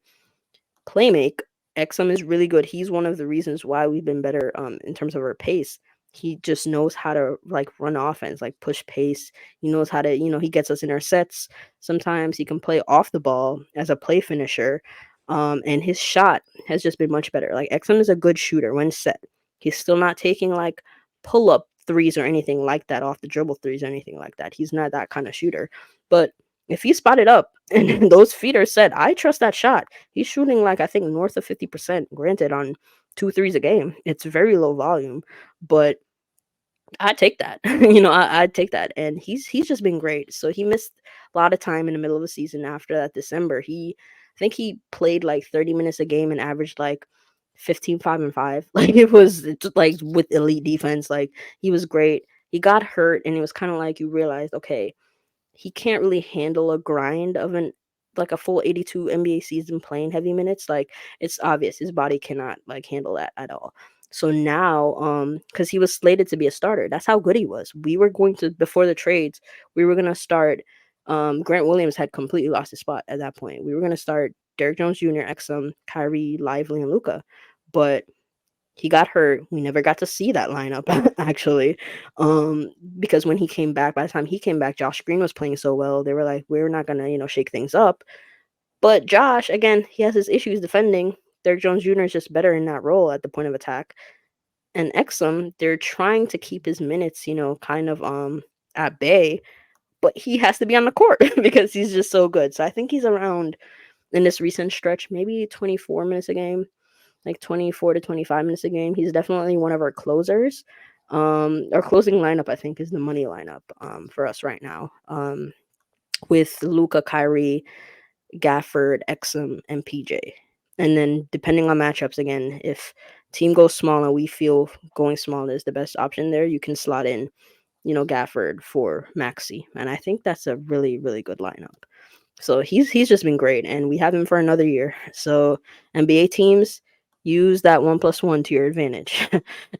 Playmake, Exum is really good. He's one of the reasons why we've been better in terms of our pace. He just knows how to like run offense, like push pace. He knows how to, he gets us in our sets. Sometimes he can play off the ball as a play finisher. And his shot has just been much better. Like Exum is a good shooter when set. He's still not taking like pull up threes or anything like that, off the dribble threes or anything like that. He's not that kind of shooter. But if he spotted up and those feet are set, I trust that shot. He's shooting like I think north of 50%. Granted, on 2 threes a game, it's very low volume, but I take that. I'd take that. And he's just been great. So he missed a lot of time in the middle of the season after that December. I think he played like 30 minutes a game and averaged like 15, 5, and 5. Like it's like with elite defense. Like he was great. He got hurt and it was kind of like you realized, okay, he can't really handle a grind of a full 82 NBA season playing heavy minutes. Like it's obvious his body cannot like handle that at all. So now, because he was slated to be a starter, that's how good he was. We were going to before the trades, we were gonna start. Grant Williams had completely lost his spot at that point. We were gonna start Derrick Jones Jr., Exum, Kyrie, Lively, and Luca, but he got hurt. We never got to see that lineup actually, because when he came back, by the time he came back, Josh Green was playing so well. They were like, we're not gonna, shake things up. But Josh, again, he has his issues defending. Derrick Jones Jr. is just better in that role at the point of attack. And Exum, they're trying to keep his minutes, kind of at bay, but he has to be on the court because he's just so good. So I think he's around in this recent stretch, maybe 24 minutes a game, like 24 to 25 minutes a game. He's definitely one of our closers. Our closing lineup, I think, is the money lineup for us right now, with Luca, Kyrie, Gafford, Exum, and PJ. And then depending on matchups, again, if team goes small and we feel going small is the best option there, you can slot in, Gafford for Maxi. And I think that's a really, really good lineup. So he's just been great, and we have him for another year. So NBA teams, use that 1+1 to your advantage,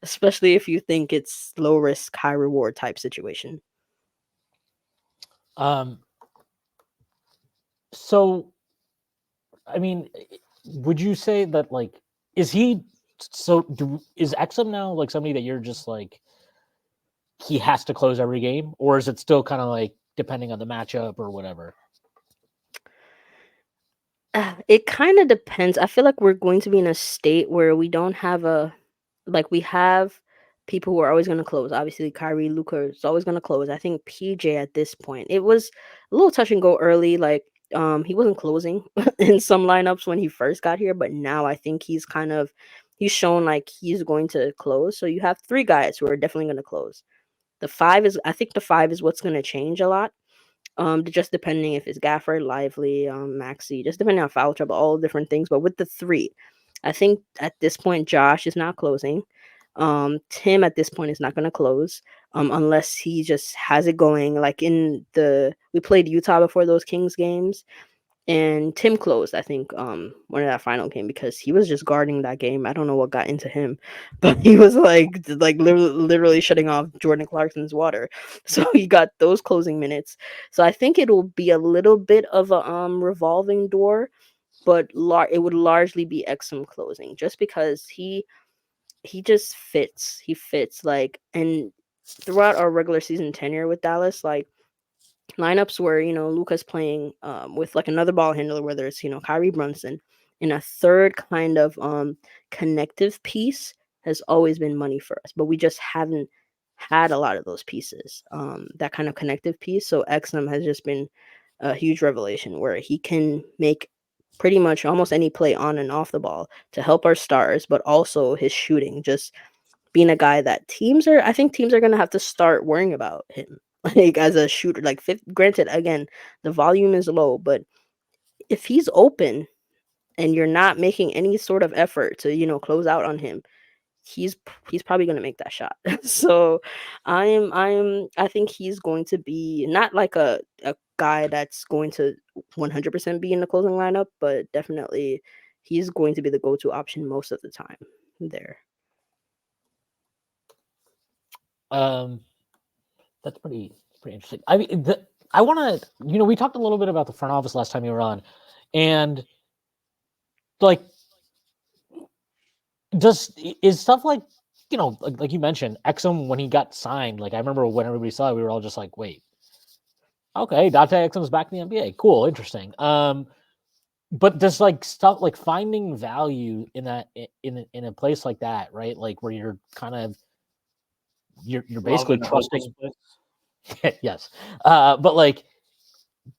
especially if you think it's low risk, high reward type situation. So, I mean, would you say that like is Exum now like somebody that you're just like he has to close every game, or is it still kind of like depending on the matchup or whatever? It kind of depends. I feel like we're going to be in a state where we don't have we have people who are always going to close. Obviously, Kyrie, Luka is always going to close. I think PJ at this point, it was a little touch and go early. Like, he wasn't closing in some lineups when he first got here, but now I think he's shown like he's going to close. So you have three guys who are definitely going to close. I think the five is what's going to change a lot. Just depending if it's Gafford, Lively, Maxi, just depending on foul trouble, all different things. But with the three, I think at this point Josh is not closing. Tim at this point is not going to close, unless he just has it going. Like we played Utah before those Kings games, and Tim closed, I think, one of that final game because he was just guarding that game. I don't know what got into him, but he was like literally shutting off Jordan Clarkson's water. So he got those closing minutes. So I think it'll be a little bit of a revolving door, but it would largely be Exum closing just because he just fits. He fits and throughout our regular season tenure with Dallas, like lineups where Luka's playing with like another ball handler, whether it's Kyrie Brunson, and a third kind of connective piece has always been money for us, but we just haven't had a lot of those pieces, that kind of connective piece. So Exum has just been a huge revelation where he can make pretty much almost any play on and off the ball to help our stars, but also his shooting, just being a guy that I think teams are going to have to start worrying about him like as a shooter. Like granted, again, the volume is low, but if he's open and you're not making any sort of effort to close out on him, he's probably going to make that shot. So I think he's going to be not like a guy that's going to 100% be in the closing lineup, but definitely he's going to be the go-to option most of the time there. That's pretty interesting. I mean, I want to, we talked a little bit about the front office last time you were on, and like, is stuff like, like you mentioned, Exum when he got signed. Like I remember when everybody saw it, we were all just like, wait, okay, Dante Exum's back in the NBA. Cool, interesting. But just like stuff like finding value in that in a place like that, right? Like where you're kind of you're basically trusting. Yes, but like,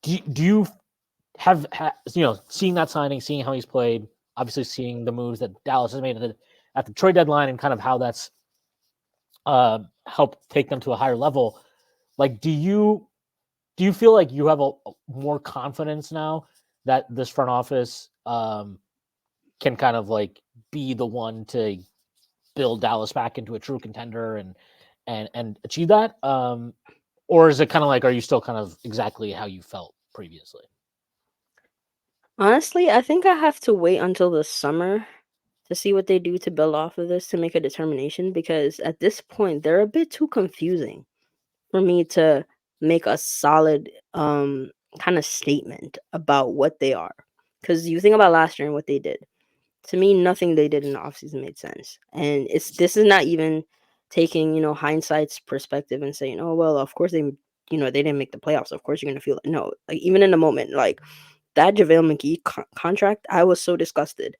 do you have seeing that signing, seeing how he's played, obviously seeing the moves that Dallas has made at the trade deadline, and kind of how that's helped take them to a higher level. Like, do you feel like you have a more confidence now that this front office can kind of like be the one to build Dallas back into a true contender and achieve that? Or is it kind of like, are you still kind of exactly how you felt previously? Honestly, I think I have to wait until the summer to see what they do to build off of this to make a determination, because at this point they're a bit too confusing for me to make a solid kind of statement about what they are. Because you think about last year and what they did. To me, nothing they did in the offseason made sense. And this is not even taking, hindsight's perspective and saying, oh well, of course they didn't make the playoffs. Of course you're gonna feel it. No, like even in the moment, like that JaVale McGee contract, I was so disgusted.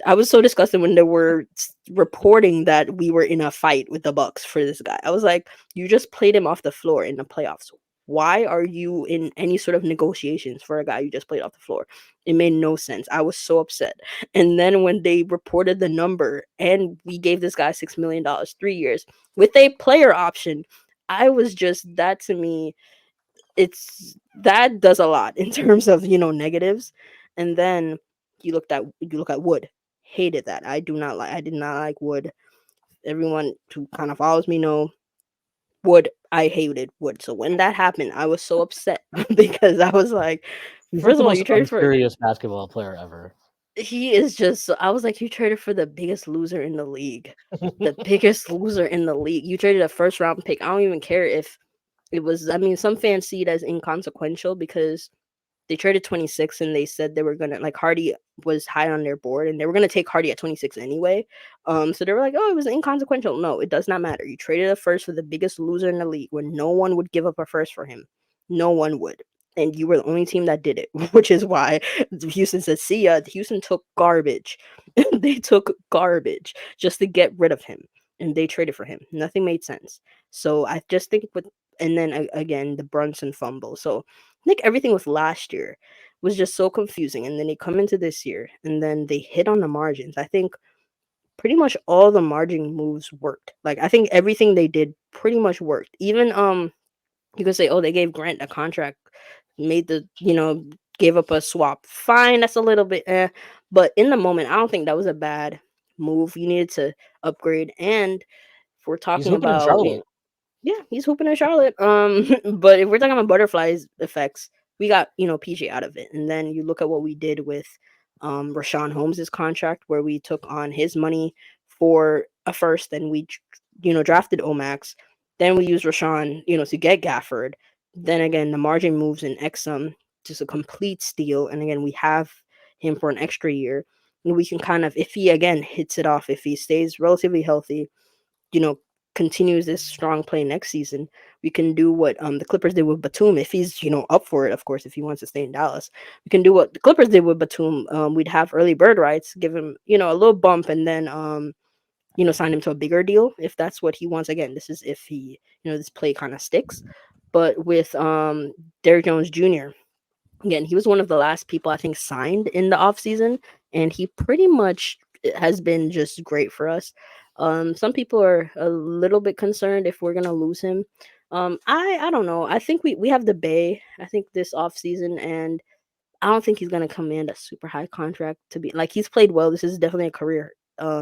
I was so disgusted when they were reporting that we were in a fight with the Bucks for this guy. I was like, you just played him off the floor in the playoffs. Why are you in any sort of negotiations for a guy you just played off the floor? It made no sense. I was so upset. And then when they reported the number and we gave this guy $6 million, 3 years with a player option, I was just, that to me, that does a lot in terms of negatives. And then you look at Wood. Hated that. I did not like Wood. Everyone who kind of follows me know Wood. I hated Wood. So when that happened, I was so upset because I was like, He's like first the of all, you most traded for, unserious basketball player ever. he is just, I was like, you traded for the biggest loser in the league. The biggest loser in the league. You traded a first round pick. I don't even care if it was, I mean, some fans see it as inconsequential because they traded 26 and they said they were gonna, like, Hardy was high on their board and they were gonna take Hardy at 26 anyway. So they were like, oh, it was inconsequential. No, it does not matter. You traded a first for the biggest loser in the league when no one would give up a first for him. No one would. And you were the only team that did it, which is why Houston said, see ya. Houston took garbage. They took garbage just to get rid of him. And they traded for him. Nothing made sense. So I just think and then again, the Brunson fumble. So I think everything with last year was just so confusing. And then they come into this year and then they hit on the margins. I think pretty much all the margin moves worked. Like I think everything they did pretty much worked. Even you could say, oh, they gave Grant a contract, made gave up a swap. Fine, that's a little bit but in the moment, I don't think that was a bad move. You needed to upgrade. And if we're He's talking hooping in about Charlotte. yeah, he's hooping in Charlotte. But if we're talking about butterflies effects, we got PJ out of it, and then you look at what we did with Rashawn Holmes's contract, where we took on his money for a first, and we drafted Omax, then we used Rashawn to get Gafford. Then again, the margin moves in Exum, just a complete steal, and again we have him for an extra year, and we can kind of, if he again hits it off, if he stays relatively healthy, you know, continues this strong play next season, we can do what the Clippers did with Batum. If he's up for it, of course, if he wants to stay in Dallas, we can do what the Clippers did with Batum. We'd have early bird rights, give him a little bump, and then sign him to a bigger deal if that's what he wants. Again, this is if he this play kind of sticks. But with Derrick Jones Jr., again, he was one of the last people I think signed in the offseason, and he pretty much has been just great for us. Some people are a little bit concerned if we're gonna lose him. I don't know. I think we have the Bay, I think, this offseason, and I don't think he's gonna command a super high contract to be like he's played well. This is definitely a career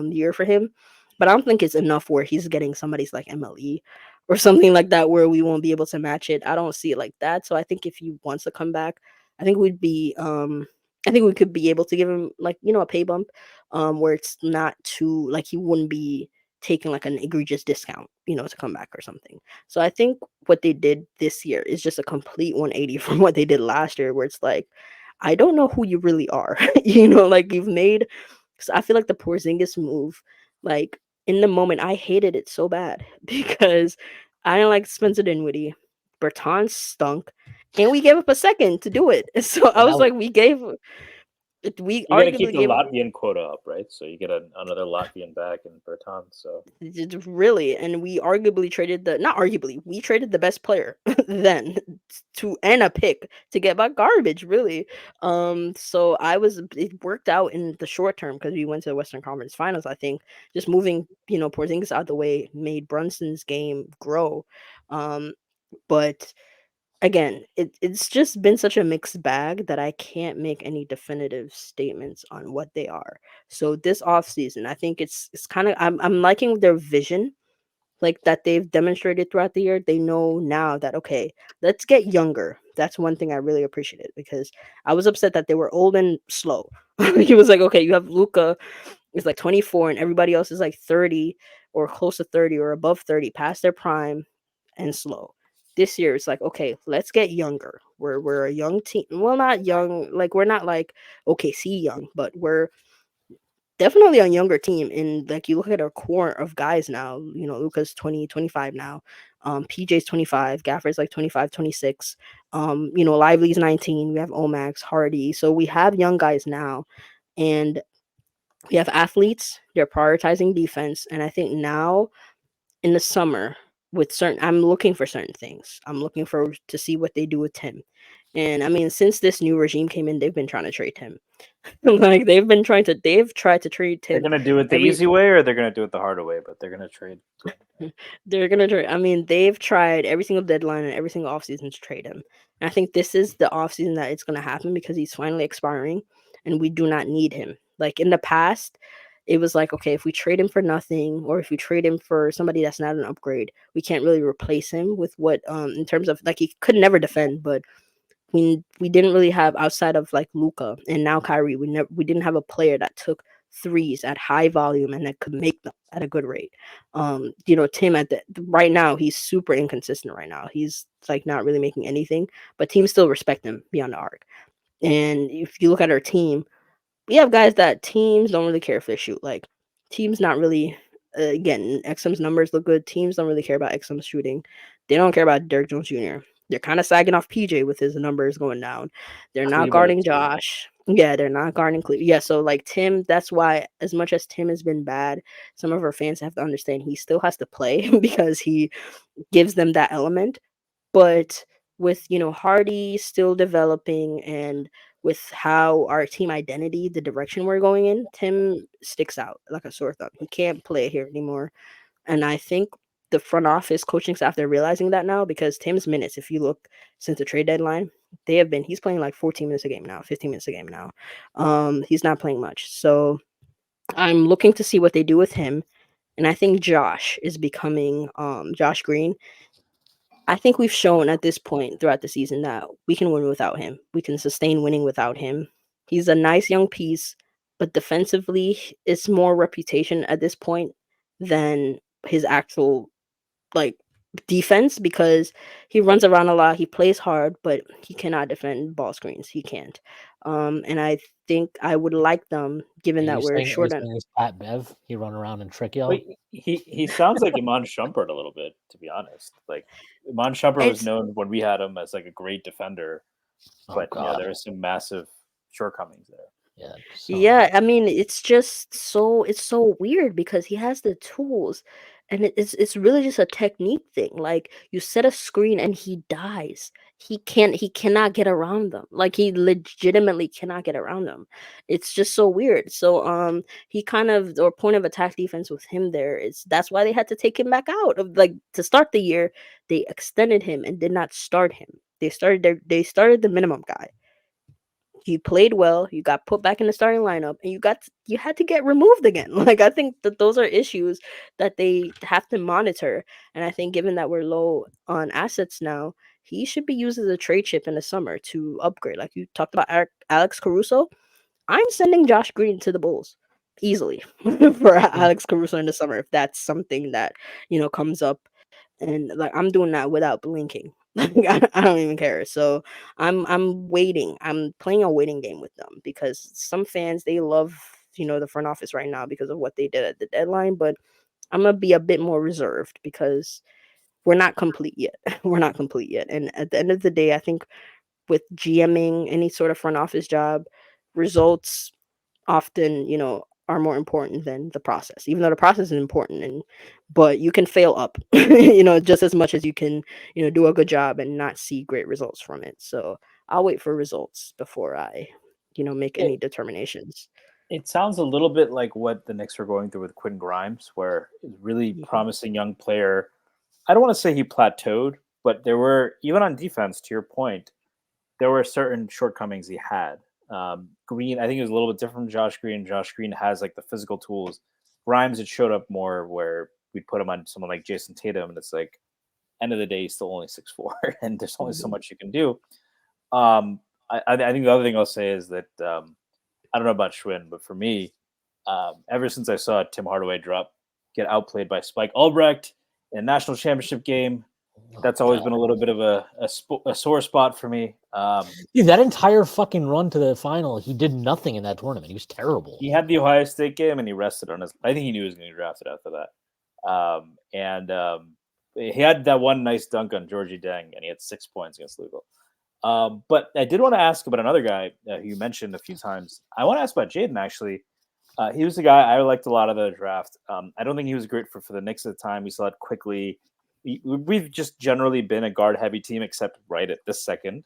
year for him, but I don't think it's enough where he's getting somebody's like MLE or something like that where we won't be able to match it. I don't see it like that. So I think if he wants to come back, I think we'd be I think we could be able to give him like a pay bump where it's not too like he wouldn't be taking like an egregious discount to come back or something. So I think what they did this year is just a complete 180 from what they did last year where it's like I don't know who you really are. Like you've made. Cause I feel like the Porzingis move, like in the moment, I hated it so bad because I didn't like Spencer Dinwiddie. Bertans stunk, and we gave up a second to do it. So I And was like, we You got to keep arguably the gave up. Latvian quota up, right? So you get another Latvian back in Bertans. So Really, and we arguably traded the not arguably we traded the best player then to and a pick to get back garbage really. So it worked out in the short term because we went to the Western Conference Finals. I think just moving Porzingis out the way made Brunson's game grow. But again, it's just been such a mixed bag that I can't make any definitive statements on what they are. So this offseason, I think it's kind of I'm liking their vision, like that they've demonstrated throughout the year. They know now that okay, let's get younger. That's one thing I really appreciated because I was upset that they were old and slow. He was like, okay, you have Luca is like 24 and everybody else is like 30 or close to 30 or above 30, past their prime and slow. This year it's like, okay, let's get younger. We're a young team. Well, not young, like we're not like OKC young, but we're definitely a younger team. And like you look at our core of guys now, Luca's 20, 25 now. PJ's 25, Gafford's like 25, 26. Lively's 19. We have Omax, Hardy. So we have young guys now. And we have athletes. They're prioritizing defense. And I think now in the summer I'm looking for certain things. I'm looking for to see what they do with Tim. And I mean, since this new regime came in, they've been trying to trade him. Like they've tried to trade they're him gonna do it the easy way, or they're gonna do it the harder way. But they're gonna trade. they're gonna trade. I mean, they've tried every single deadline and every single offseason to trade him. And I think this is the offseason that it's gonna happen because he's finally expiring and we do not need him. Like in the past, it was like, okay, if we trade him for nothing or if we trade him for somebody that's not an upgrade, we can't really replace him with what in terms of like he could never defend, but we didn't really have outside of like Luca and now Kyrie, we didn't have a player that took threes at high volume and that could make them at a good rate. Tim at the right now he's super inconsistent right now. He's like not really making anything, but teams still respect him beyond the arc. And if you look at our team, we have guys that teams don't really care if they shoot. Like teams not really again, XM's numbers look good. Teams don't really care about XM's shooting. They don't care about Derrick Jones Jr. They're kind of sagging off PJ with his numbers going down. They're not guarding Josh. Yeah, they're not guarding Cleveland. Yeah, so like Tim, that's why as much as Tim has been bad, some of our fans have to understand he still has to play because he gives them that element. But with Hardy still developing and with how our team identity, the direction we're going in, Tim sticks out like a sore thumb. He can't play here anymore. And I think the front office coaching staff, they're realizing that now because Tim's minutes, if you look since the trade deadline, he's playing like 14 minutes a game now, 15 minutes a game now. He's not playing much. So I'm looking to see what they do with him. And I think Josh is becoming Josh Green. I think we've shown at this point throughout the season that we can win without him. We can sustain winning without him. He's a nice young piece, but defensively, it's more reputation at this point than his actual like defense because he runs around a lot, he plays hard, but he cannot defend ball screens. He can't. And I think I would like them, given that we're short on. Is Pat Bev? He run around and trick y'all. Wait, he sounds like Iman Shumpert a little bit, to be honest. Like Iman Shumpert was known when we had him as like a great defender, but there are some massive shortcomings there. Yeah, I mean, it's so weird because he has the tools and it's really just a technique thing. Like you set a screen and he dies. He cannot get around them. Like he legitimately cannot get around them. It's just so weird. So he kind of or point of attack defense with him there is that's why they had to take him back out of like to start the year. They extended him and did not start him. They started the minimum guy. He played well. You got put back in the starting lineup, and you had to get removed again. Like, I think that those are issues that they have to monitor. And I think given that we're low on assets now, he should be used as a trade chip in the summer to upgrade. Like you talked about Alex Caruso. I'm sending Josh Green to the Bulls easily for Alex Caruso in the summer if that's something that comes up, and like I'm doing that without blinking. Like, I don't even care. So I'm waiting. I'm playing a waiting game with them because some fans, they love the front office right now because of what they did at the deadline, but I'm gonna be a bit more reserved because we're not complete yet. We're not complete yet, and at the end of the day, I think with GMing any sort of front office job, results often, are more important than the process, even though the process is important. But you can fail up, just as much as you can, do a good job and not see great results from it. So I'll wait for results before I, make any determinations. It sounds a little bit like what the Knicks are going through with Quinn Grimes, where he's a really Mhm. promising young player. I don't want to say he plateaued, but there were, even on defense, to your point, there were certain shortcomings he had. Green, I think it was a little bit different from Josh Green. Josh Green has like the physical tools. Grimes, it showed up more where we'd put him on someone like Jason Tatum, and it's like, end of the day, he's still only 6'4", and there's only so much you can do. I think the other thing I'll say is that I don't know about Shwin, but for me, ever since I saw Tim Hardaway get outplayed by Spike Albrecht in a national championship game, that's always been a little bit of a sore spot for me. Dude, that entire fucking run to the final, he did nothing in that tournament. He was terrible. He had the Ohio State game and he rested on his. I think he knew he was going to get drafted after that. He had that one nice dunk on Georgie Deng, and he had 6 points against Louisville. But I did want to ask about another guy who you mentioned a few times. I want to ask about Jaden, actually. He was the guy I liked a lot of the draft. I don't think he was great for the Knicks at the time. We saw it quickly. We've just generally been a guard-heavy team, except right at this second.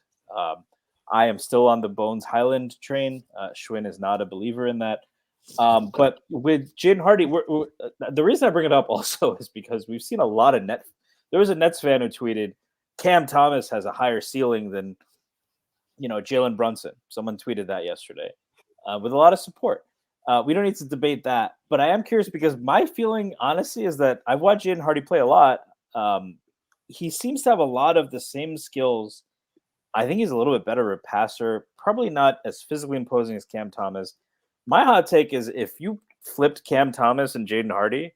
I am still on the Bones Highland train. Shwin is not a believer in that. But with Jaden Hardy, the reason I bring it up also is because we've seen a lot of net. There was a Nets fan who tweeted, Cam Thomas has a higher ceiling than, Jalen Brunson. Someone tweeted that yesterday with a lot of support. We don't need to debate that, but I am curious because my feeling, honestly, is that I've watched Jaden Hardy play a lot. He seems to have a lot of the same skills. I think he's a little bit better a passer, probably not as physically imposing as Cam Thomas. My hot take is if you flipped Cam Thomas and Jaden Hardy,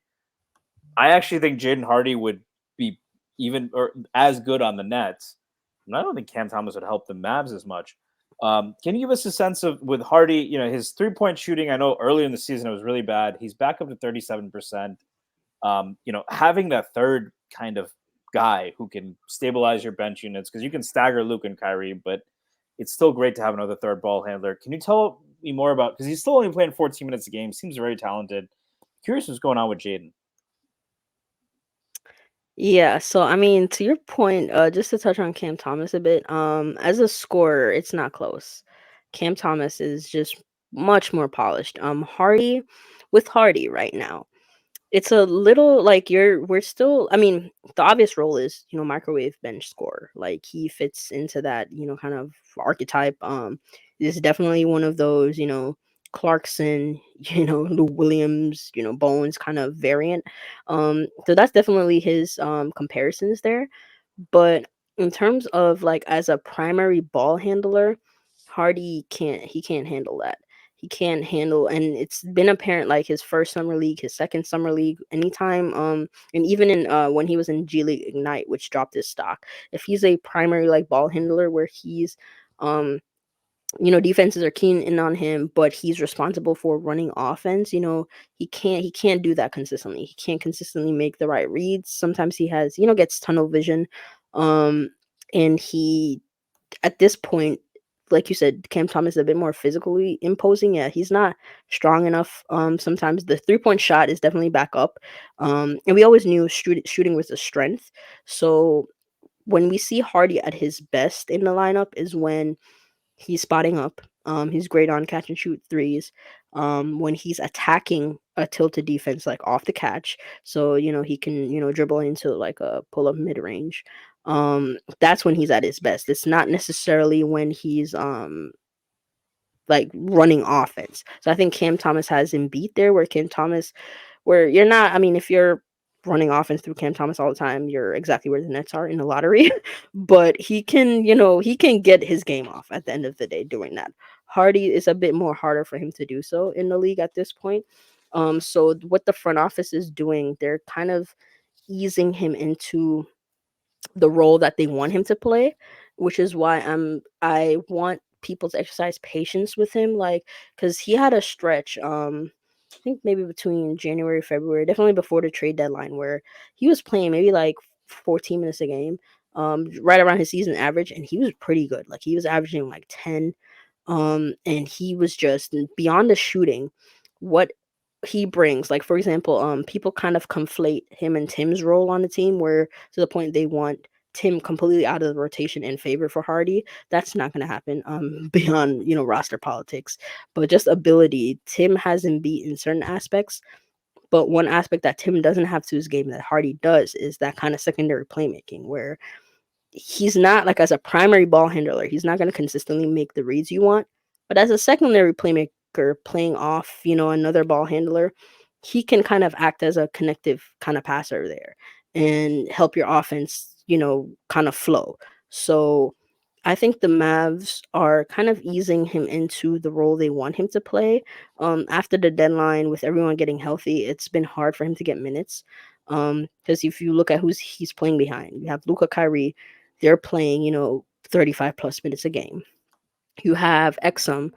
I actually think Jaden Hardy would be even or as good on the Nets. And I don't think Cam Thomas would help the Mavs as much. Can you give us a sense of with Hardy, his 3-point shooting? I know earlier in the season it was really bad. He's back up to 37%. Having that third kind of guy who can stabilize your bench units, because you can stagger Luke and Kyrie, but it's still great to have another third ball handler. Can you tell me more about, because he's still only playing 14 minutes a game, seems very talented. Curious what's going on with Jaden. Yeah, so I mean, to your point, just to touch on Cam Thomas a bit, as a scorer, it's not close. Cam Thomas is just much more polished. Hardy right now, it's a little like we're still, I mean, the obvious role is, microwave bench scorer. Like he fits into that, kind of archetype. Is definitely one of those, Clarkson, Lou Williams, Bones kind of variant. So that's definitely his comparisons there. But in terms of like as a primary ball handler, he can't handle that. He can't handle, and it's been apparent like his first summer league, his second summer league, anytime, and even in when he was in G League Ignite, which dropped his stock. If he's a primary like ball handler where he's defenses are keen in on him, but he's responsible for running offense. He can't do that consistently. He can't consistently make the right reads. Sometimes he has, gets tunnel vision. And he at this point, like you said, Cam Thomas is a bit more physically imposing. Yeah, he's not strong enough. Sometimes the 3-point shot is definitely back up. And we always knew shooting was a strength. So when we see Hardy at his best in the lineup is when he's spotting up. He's great on catch and shoot threes. When he's attacking a tilted defense, like off the catch, so he can dribble into like a pull up mid range. That's when he's at his best. It's not necessarily when he's like running offense. So I think Cam Thomas has him beat there, where you're not. I mean, if you're running offense through Cam Thomas all the time, you're exactly where the Nets are in the lottery. But he can get his game off at the end of the day doing that. Hardy is a bit more harder for him to do so in the league at this point. So what the front office is doing, they're kind of easing him into the role that they want him to play, which is why I want people to exercise patience with him, like because he had a stretch, I think maybe between January, February, definitely before the trade deadline, where he was playing maybe like 14 minutes a game, right around his season average, and he was pretty good. Like he was averaging like 10, and he was just beyond the shooting. What he brings, like for example, people kind of conflate him and Tim's role on the team, where to the point they want Tim completely out of the rotation in favor for Hardy. That's not going to happen, beyond roster politics, but just ability. Tim has him beat in certain aspects, but one aspect that Tim doesn't have to his game that Hardy does is that kind of secondary playmaking, where he's not like as a primary ball handler, he's not going to consistently make the reads you want. But as a secondary playmaker playing off, another ball handler, he can kind of act as a connective kind of passer there and help your offense, kind of flow. So I think the Mavs are kind of easing him into the role they want him to play. After the deadline, with everyone getting healthy, it's been hard for him to get minutes. Because if you look at who's he's playing behind, you have Luca, Kyrie, they're playing, 35 plus minutes a game. You have Exum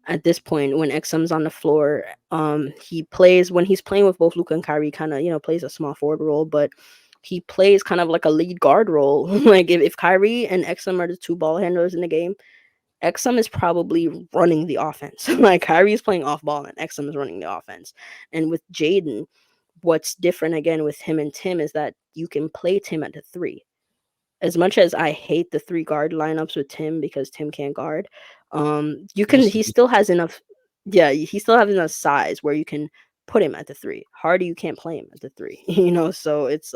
at this point. When Exum's on the floor, he plays when he's playing with both Luca and Kyrie, kind of, plays a small forward role, but he plays kind of like a lead guard role. Like if Kyrie and Exum are the two ball handlers in the game, Exum is probably running the offense. Like Kyrie is playing off ball and Exum is running the offense. And with Jaden, what's different again with him and Tim is that you can play Tim at the three. As much as I hate the three guard lineups with Tim because Tim can't guard, he still has enough. Yeah, he still has enough size where you can put him at the three. Hardy, you can't play him at the three. So it's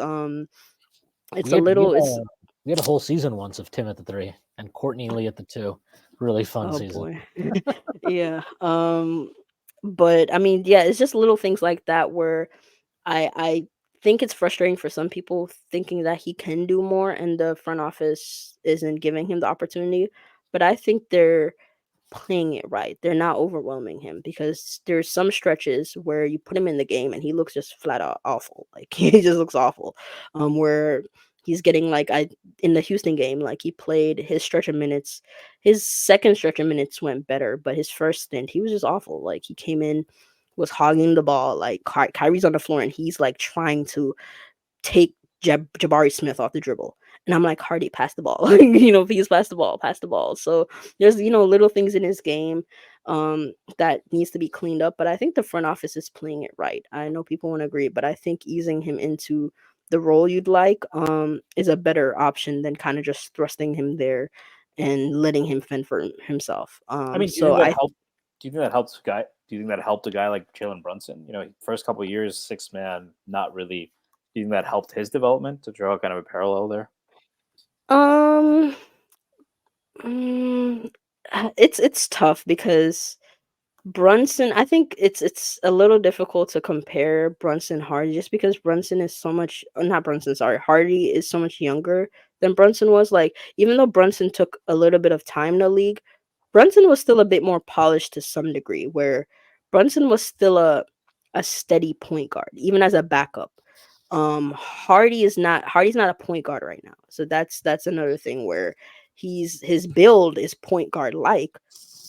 We a had, we, little. had It's a, we had a whole season once of Tim at the 3 and Courtney Lee at the 2. Really fun oh season. boy, yeah. But I mean, yeah, it's just little things like that where I think it's frustrating for some people thinking that he can do more and the front office isn't giving him the opportunity. But I think they're playing it right. They're not overwhelming him because there's some stretches where you put him in the game and he looks just flat out awful. Like he just looks awful. Where he's getting like I in the Houston game, like he played his stretch of minutes. His second stretch of minutes went better, but his first stint, he was just awful. Like he came in, was hogging the ball. Like Kyrie's on the floor and he's like trying to take Jabari Smith off the dribble. And I'm like, Hardy, pass the ball. Please pass the ball, pass the ball. So there's, little things in his game that needs to be cleaned up. But I think the front office is playing it right. I know people won't agree, but I think easing him into the role you'd like is a better option than kind of just thrusting him there and letting him fend for himself. I mean, do you So think that I helped? Do you think that helps guy? Do you think that helped a guy like Jalen Brunson? First couple of years, 6 man, not really. Do you think that helped his development to draw kind of a parallel there? um mm, it's tough because Brunson, I think it's a little difficult to compare Brunson Hardy just because Brunson is so much not Brunson, sorry, Hardy is so much younger than Brunson was. Like even though Brunson took a little bit of time in the league, Brunson was still a bit more polished to some degree, where Brunson was still a steady point guard, even as a backup. Hardy's not a point guard right now. So that's another thing where his build is point guard like,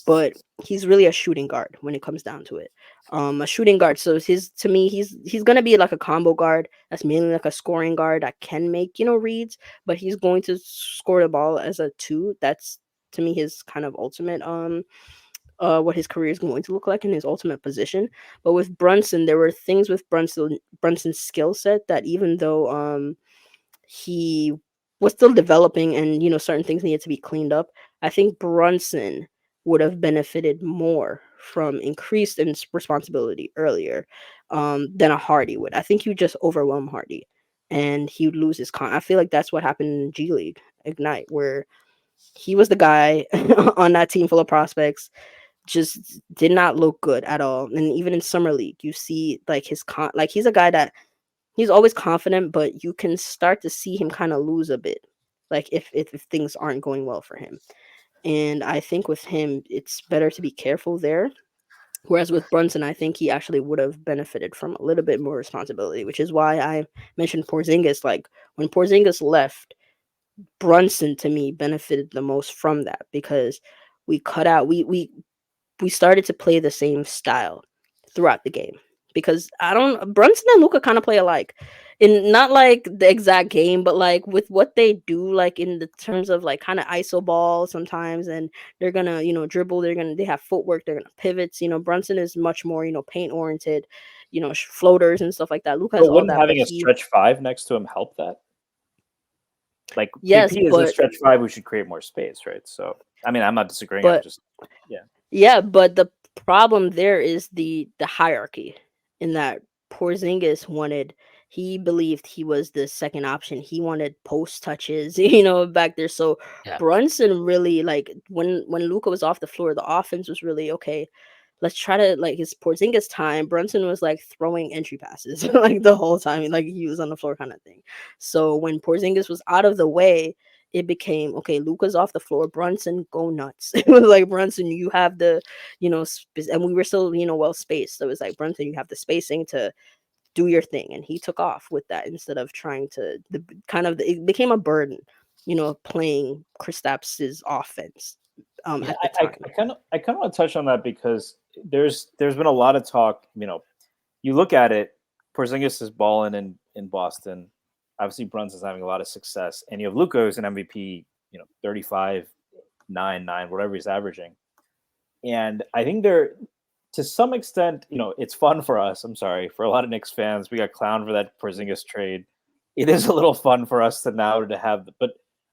but he's really a shooting guard when it comes down to it. A shooting guard. So to me, he's gonna be like a combo guard. That's mainly like a scoring guard that can make reads, but he's going to score the ball as a two. That's to me his kind of ultimate what his career is going to look like in his ultimate position. But with Brunson, there were things with Brunson's skill set that even though he was still developing and certain things needed to be cleaned up, I think Brunson would have benefited more from increased responsibility earlier than a Hardy would. I think you just overwhelm Hardy and he would lose his I feel like that's what happened in G League Ignite, where he was the guy on that team full of prospects. just did not look good at all. And even in summer league, you see like he's a guy that he's always confident, but you can start to see him kind of lose a bit, like if things aren't going well for him. And I think with him, it's better to be careful there. Whereas with Brunson, I think he actually would have benefited from a little bit more responsibility, which is why I mentioned Porzingis. Like when Porzingis left, Brunson to me benefited the most from that because we cut out we started to play the same style throughout the game because I don't Brunson and Luca kind of play alike in not like the exact game, but like with what they do, like in the terms of like kind of iso ball sometimes, and they're gonna dribble, they have footwork, they're gonna pivots. Brunson is much more paint oriented, floaters and stuff like that. Luca has But all wouldn't that, but having a stretch five next to him help that? Like yes, KP is a stretch five who should create more space, right? So I mean, I'm not disagreeing. I'm but just yeah. Yeah, but the problem there is the hierarchy in that Porzingis he believed he was the second option. He wanted post touches, back there. So Yeah. Brunson really like when Luca was off the floor, the offense was really okay. Let's try to like his Porzingis time. Brunson was like throwing entry passes like the whole time, like he was on the floor kind of thing. So when Porzingis was out of the way, it became okay. Luca's off the floor. Brunson, go nuts. It was like Brunson, you have the, and we were still, well spaced. So it was like Brunson, you have the spacing to do your thing, and he took off with that instead of trying to it became a burden, playing Kristaps's offense. Yeah, At the time. I kind of want to touch on that because there's been a lot of talk. You look at it, Porzingis is balling in Boston. Obviously, Brunson's having a lot of success, and you have Luka who's an MVP. 35, 9, whatever he's averaging. And I think to some extent, it's fun for us. I'm sorry for a lot of Knicks fans. We got clowned for that Porzingis trade. It is a little fun for us to have, but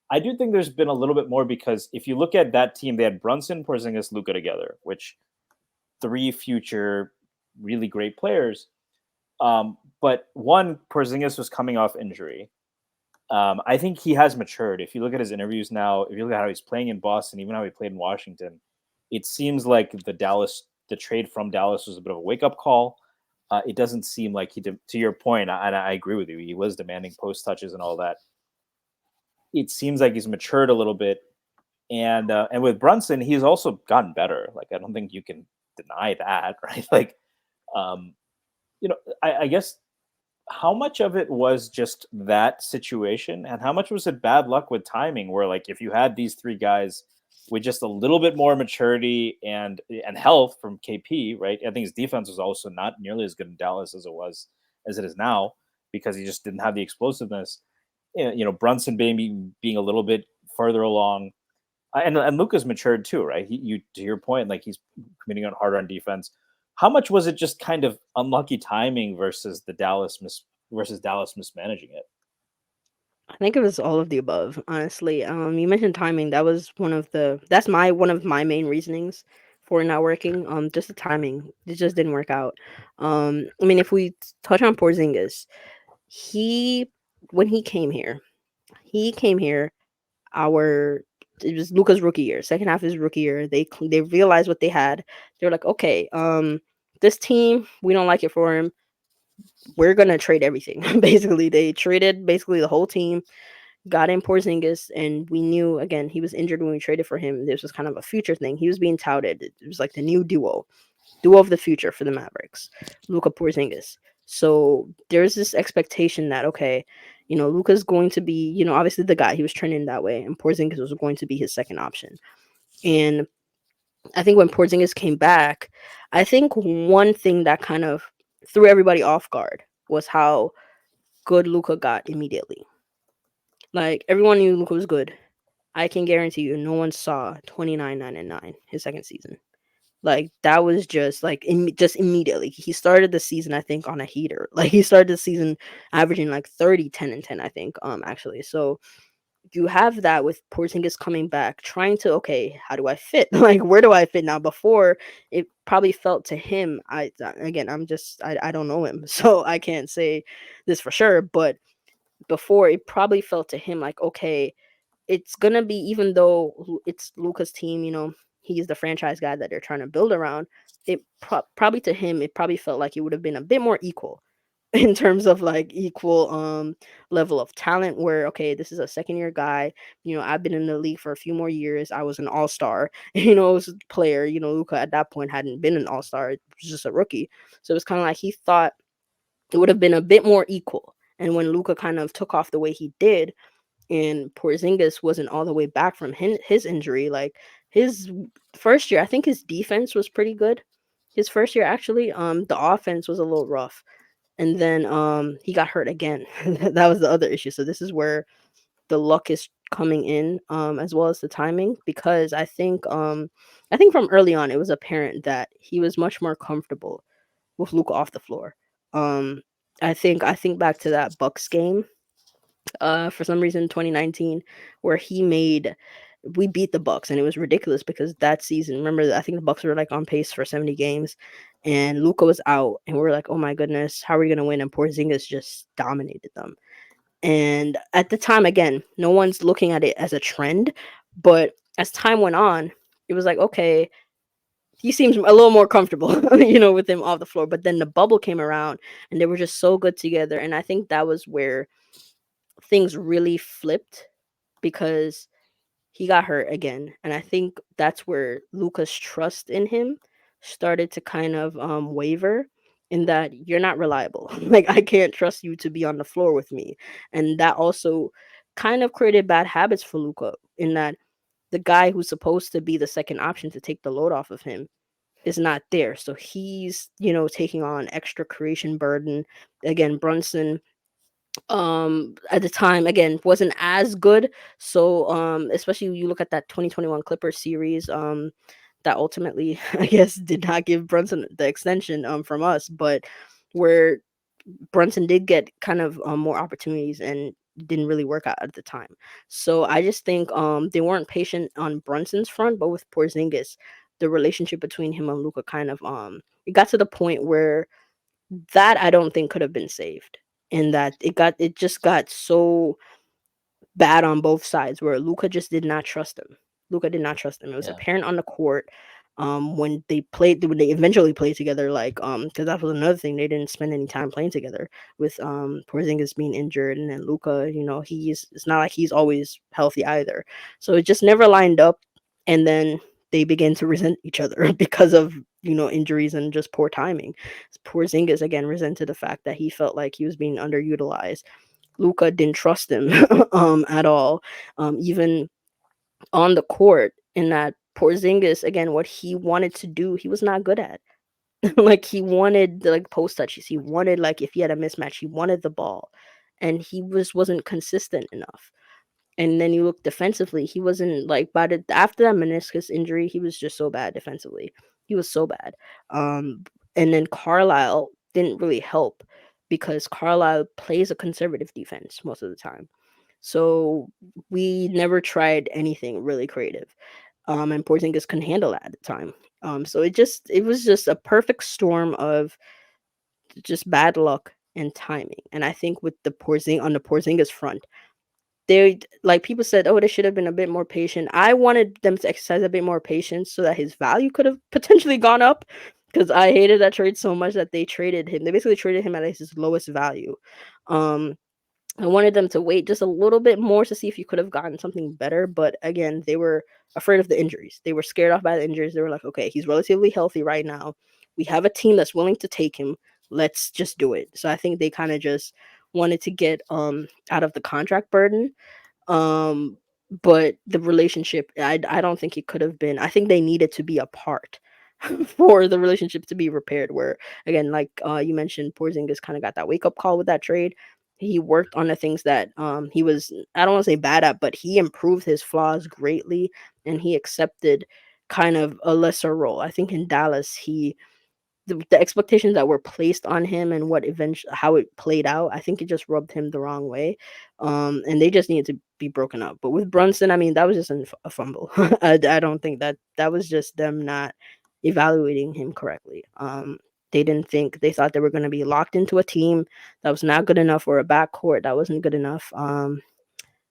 I do think there's been a little bit more because if you look at that team, they had Brunson, Porzingis, Luka together, which 3 future really great players. But one, Porzingis was coming off injury. I think he has matured. If you look at his interviews now, if you look at how he's playing in Boston, even how he played in Washington, it seems like the trade from Dallas was a bit of a wake-up call. It doesn't seem like to your point, and I agree with you, he was demanding post touches and all that. It seems like he's matured a little bit. And with Brunson, he's also gotten better. Like, I don't think you can deny that, right? Like, I guess how much of it was just that situation and how much was it bad luck with timing where like if you had these 3 guys with just a little bit more maturity and health from KP, right? I think his defense was also not nearly as good in Dallas as it is now because he just didn't have the explosiveness. Brunson being a little bit further along, and Luka's matured too, right? You to your point, like he's committing on harder on defense. How much was it just kind of unlucky timing versus Dallas mismanaging it? I think it was all of the above, honestly. You mentioned timing. That's one of my main reasonings for not working. Just the timing. It just didn't work out. I mean, if we touch on Porzingis, when he came here, it was Luka's rookie year, second half of his rookie year. They realized what they had. They're like, okay, this team, we don't like it for him. We're gonna trade everything. Basically, they traded basically the whole team, got in Porzingis, and we knew again he was injured when we traded for him. This was kind of a future thing. He was being touted. It was like the new duo of the future for the Mavericks, Luka Porzingis. So there's this expectation that okay, Luka's going to be, obviously the guy he was trending that way, and Porzingis was going to be his second option. And I think when Porzingis came back, I think one thing that kind of threw everybody off guard was how good Luka got immediately. Like everyone knew Luka was good. I can guarantee you, no one saw 29, 9, and 9 his second season. Like that was just like just immediately. He started the season, I think, on a heater. Like he started the season averaging like 30, 10, and 10, I think, actually. So you have that with Porzingis coming back, trying to, okay, how do I fit? Like, where do I fit now? Before, it probably felt to him, I don't know him, so I can't say this for sure, but before, it probably felt to him like, okay, it's gonna be, even though it's Luka's team, he's the franchise guy that they're trying to build around, it probably to him, it probably felt like it would have been a bit more equal in terms of like equal level of talent, where okay, this is a second year guy, I've been in the league for a few more years, I was an all-star, I was a player, Luka at that point hadn't been an all-star, it was just a rookie. So it was kind of like he thought it would have been a bit more equal. And when Luka kind of took off the way he did, and Porzingis wasn't all the way back from his injury, like his first year, I think his defense was pretty good. His first year, actually, the offense was a little rough, and then he got hurt again. That was the other issue. So this is where the luck is coming in, as well as the timing, because I think from early on it was apparent that he was much more comfortable with Luka off the floor. Um, I think back to that Bucks game, for some reason 2019, where we beat the Bucks, and it was ridiculous because that season, remember, I think the Bucks were like on pace for 70 games, and Luka was out, and we were like, oh my goodness, how are we gonna win? And Porzingis just dominated them. And at the time, again, no one's looking at it as a trend, but as time went on, it was like, okay, he seems a little more comfortable, with him off the floor. But then the bubble came around, and they were just so good together. And I think that was where things really flipped, because he got hurt again, and I think that's where Luka's trust in him started to kind of waver, in that you're not reliable. Like, I can't trust you to be on the floor with me. And that also kind of created bad habits for Luka, in that the guy who's supposed to be the second option to take the load off of him is not there. So he's, taking on extra creation burden. Again, Brunson, at the time, again, wasn't as good. So especially when you look at that 2021 Clippers series, that ultimately I guess did not give Brunson the extension from us, but where Brunson did get kind of more opportunities, and didn't really work out at the time. So I just think they weren't patient on Brunson's front, but with Porzingis, the relationship between him and Luka kind of it got to the point where that I don't think could have been saved. In that it just got so bad on both sides, where Luka just did not trust him. Luka did not trust him. It was Yeah. apparent on the court, when they eventually played together, like because that was another thing, they didn't spend any time playing together, with Porzingis being injured, and then Luka, it's not like he's always healthy either. So it just never lined up, and then they began to resent each other because of injuries and just poor timing. Porzingis again resented the fact that he felt like he was being underutilized. Luka didn't trust him at all, even on the court. In that Porzingis, again, what he wanted to do, he was not good at. Like, he wanted the, like, post touches. He wanted, like, if he had a mismatch, he wanted the ball, and he wasn't consistent enough. And then you look defensively, he wasn't, like, after that meniscus injury, he was just so bad defensively. He was so bad. And then Carlisle didn't really help, because Carlisle plays a conservative defense most of the time. So we never tried anything really creative. And Porzingis couldn't handle that at the time. So it was just a perfect storm of just bad luck and timing. And I think with on the Porzingis front, they, like, people said, oh, they should have been a bit more patient. I wanted them to exercise a bit more patience so that his value could have potentially gone up, because I hated that trade so much that they traded him. They basically traded him at his lowest value. I wanted them to wait just a little bit more to see if you could have gotten something better. But again, they were afraid of the injuries. They were scared off by the injuries. They were like, okay, he's relatively healthy right now. We have a team that's willing to take him. Let's just do it. So I think they kind of just wanted to get out of the contract burden. But the relationship, I don't think it could have been. I think they needed to be apart for the relationship to be repaired. Where, again, like you mentioned, Porzingis kind of got that wake up call with that trade. He worked on the things that he was, I don't want to say bad at, but he improved his flaws greatly, and he accepted kind of a lesser role. I think in Dallas, the expectations that were placed on him, and how it played out, I think it just rubbed him the wrong way. And they just needed to be broken up. But with Brunson, I mean, that was just a fumble. I don't think that was just them not evaluating him correctly. They thought they were going to be locked into a team that was not good enough, or a backcourt that wasn't good enough. I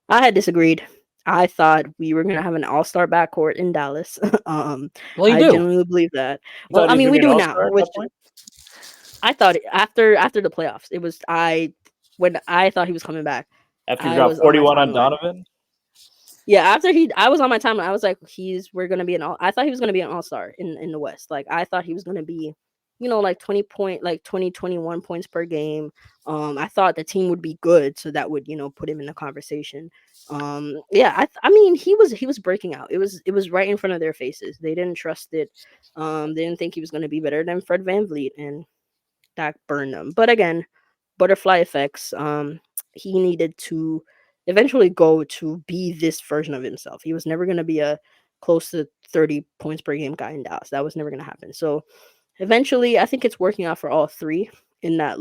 had disagreed. I thought we were gonna have an all-star backcourt in Dallas. Well, you I do. genuinely believe that. You Well, thought I he was mean, gonna we be an do all-star now. at Which that point? I thought after the playoffs, it was when I thought he was coming back. After he I dropped was on my 41 on timeline. Donovan? Yeah, I was on my timeline. I was like, we're gonna be I thought he was gonna be an all-star in the West. Like I thought he was gonna be, like 21 points per game. I thought the team would be good, so that would, put him in the conversation. Yeah, I mean he was breaking out. It was right in front of their faces. They didn't trust it. They didn't think he was gonna be better than Fred VanVleet, and that burned them. But again, butterfly effects. He needed to eventually go to be this version of himself. He was never going to be a close to 30 points per game guy in Dallas. That was never going to happen. So eventually, I think it's working out for all three. In that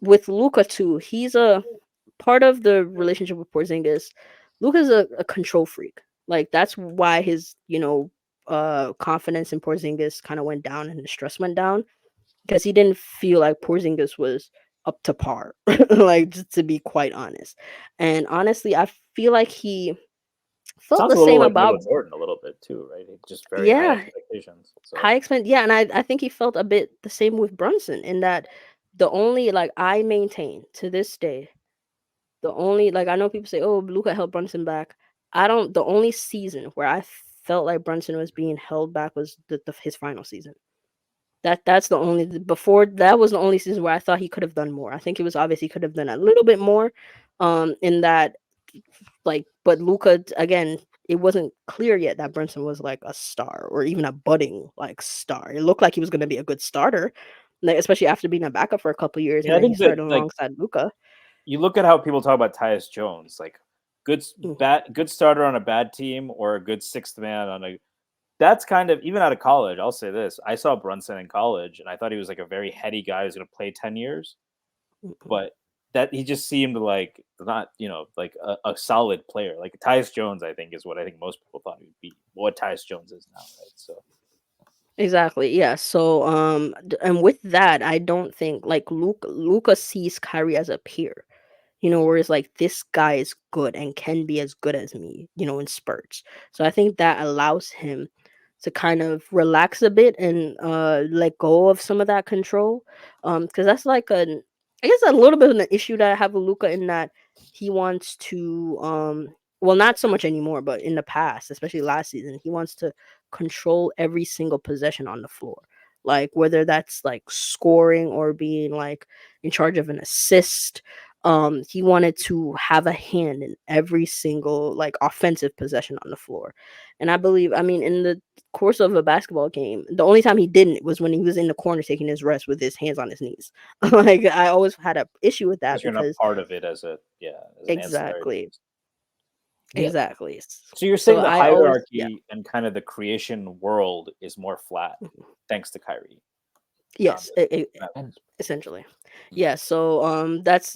with Luka too, he's a part of the relationship with Porzingis. Luka's a control freak. Like that's why his confidence in Porzingis kind of went down and his stress went down, because he didn't feel like Porzingis was up to par, like just to be quite honest. And honestly, I feel like he felt Sounds the a little same like about Michael Jordan a little bit too, right? Just very high yeah, expectations. So high expense. Yeah, and I think he felt a bit the same with Brunson in that the only like I maintain to this day, the only like I know people say, oh, Luka held Brunson back. I don't. The only season where I felt like Brunson was being held back was his final season. That's the only before that was the only season where I thought he could have done more. I think it was obvious he could have done a little bit more. In that but Luka again, it wasn't clear yet that Brunson was like a star or even a budding like star. It looked like he was going to be a good starter, like, especially after being a backup for a couple years, yeah, and I then he think that started like alongside Luka. you look at how people talk about Tyus Jones, like Mhm. good starter on a bad team or a good sixth man on a. That's kind of even out of college. I'll say this: I saw Brunson in college, and I thought he was like a very heady guy who's going to play 10 years. But that he just seemed like not like a solid player. Like Tyus Jones, I think is what I think most people thought he would be. What Tyus Jones is now, right? So Exactly. Yeah. So and with that, I don't think like Luca sees Kyrie as a peer. Whereas like this guy is good and can be as good as me, in spurts. So I think that allows him to kind of relax a bit and let go of some of that control. Because that's like I guess a little bit of an issue that I have with Luca, in that he wants to well, not so much anymore, but in the past, especially last season, he wants to control every single possession on the floor. Like whether that's like scoring or being like in charge of an assist. He wanted to have a hand in every single like offensive possession on the floor. And I mean, in the course of a basketball game, the only time he didn't was when he was in the corner taking his rest with his hands on his knees. Like I always had a issue with that because you're not because part of it as an ancillary exactly, piece. Yeah. exactly. So you're So saying the I always hierarchy and kind of the creation world is more flat thanks to Kyrie. yes, And essentially. Yeah, so that's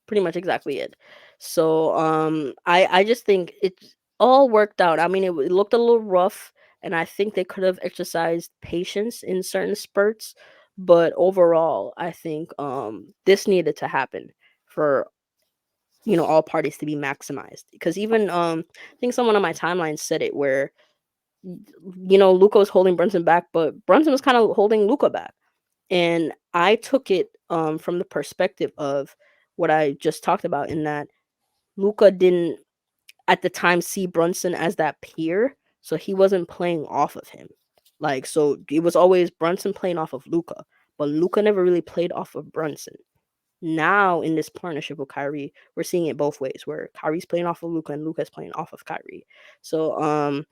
pretty much exactly it. So I just think it all worked out. I mean, it looked a little rough, and I think they could have exercised patience in certain spurts, but overall I think this needed to happen for all parties to be maximized, because even I think someone on my timeline said it where Luka was holding Brunson back, but Brunson was kind of holding Luka back. And I took it from the perspective of what I just talked about, in that Luca didn't at the time see Brunson as that peer, so he wasn't playing off of him. Like, so it was always Brunson playing off of Luca, but Luca never really played off of Brunson. Now in this partnership with Kyrie, we're seeing it both ways, where Kyrie's playing off of Luca and Luca's playing off of Kyrie. So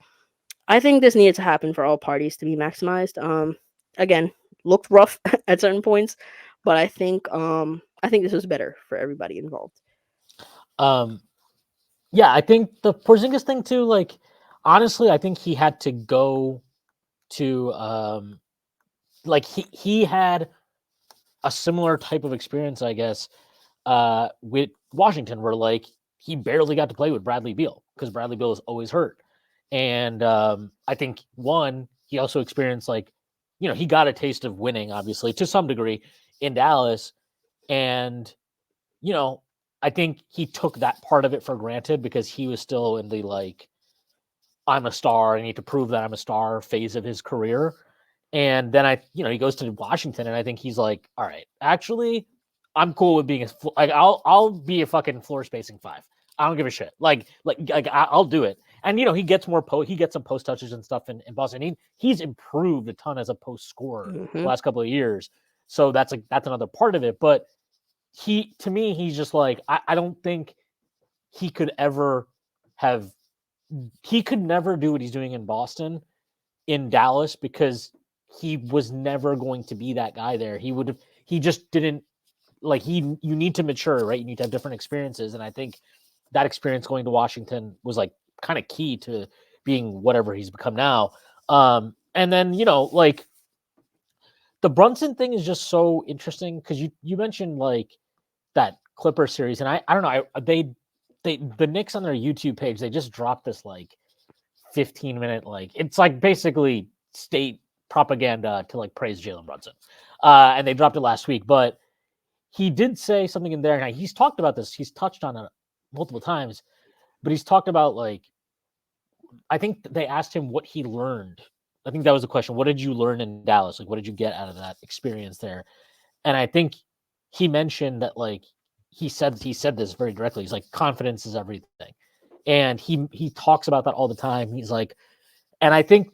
I think this needed to happen for all parties to be maximized. Again, looked rough at certain points, but I think this was better for everybody involved. yeah, I think the Porzingis thing too. Like, honestly, I think he had to go to like he had a similar type of experience, I guess, with Washington, where like he barely got to play with Bradley Beal because Bradley Beal is always hurt. And I think he also experienced like, he got a taste of winning, obviously, to some degree in Dallas. And, I think he took that part of it for granted because he was still in the like, I'm a star, I need to prove that I'm a star phase of his career. And then he goes to Washington, and I think he's like, all right, actually, I'm cool with being I'll be a fucking floor spacing 5. I don't give a shit. I'll do it. And he gets he gets some post touches and stuff in Boston. He's improved a ton as a post scorer the last couple of years. So that's another part of it. But to me, he's just like, I don't think he could never do what he's doing in Boston in Dallas because he was never going to be that guy there. He just didn't you need to mature, right? You need to have different experiences. And I think that experience going to Washington was like kind of key to being whatever he's become now. And then, the Brunson thing is just so interesting because you mentioned like that Clipper series. And I don't know, the Knicks on their YouTube page, they just dropped this like 15-minute, it's like basically state propaganda to like praise Jalen Brunson. And they dropped it last week, but he did say something in there. And he's talked about this. He's touched on it multiple times, but he's talked about I think they asked him what he learned. I think that was the question. What did you learn in Dallas? Like, what did you get out of that experience there? And I think he mentioned that he said this very directly. He's like, confidence is everything. And he talks about that all the time. He's like, and I think,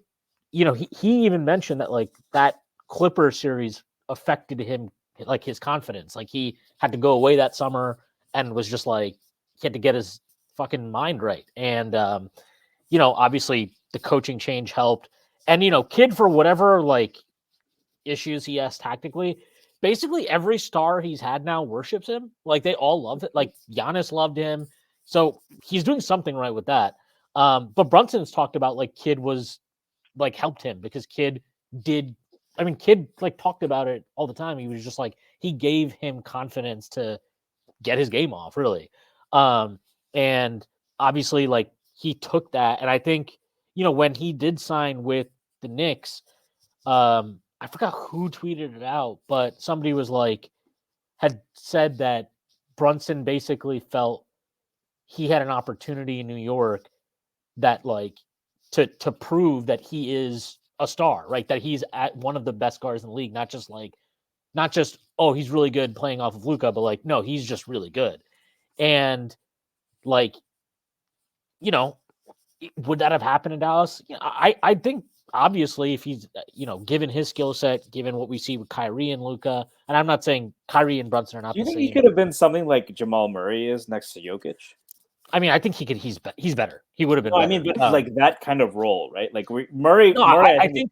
he even mentioned that that Clipper series affected him, his confidence. He had to go away that summer and was just he had to get his fucking mind right. And, obviously the coaching change helped. And, Kid, for whatever issues he has tactically, basically every star he's had now worships him. They all love it. Giannis loved him. So he's doing something right with that. But Brunson's talked about Kid was helped him because Kid talked about it all the time. He was just he gave him confidence to get his game off, really. And obviously he took that. And I think, when he did sign with the Knicks, I forgot who tweeted it out, but somebody was had said that Brunson basically felt he had an opportunity in New York that to prove that he is a star, right? That he's at one of the best guards in the league, not just oh, he's really good playing off of Luka, but no, he's just really good. And would that have happened in Dallas? I think obviously if he's given his skill set, given what we see with Kyrie and Luka, and I'm not saying Kyrie and Brunson are not. Do you the think same. he could have been something like Jamal Murray is next to Jokic? I mean, I think he could. He's better. He would have been. No, better. I mean, but that kind of role, right? Murray. No, Murray, I think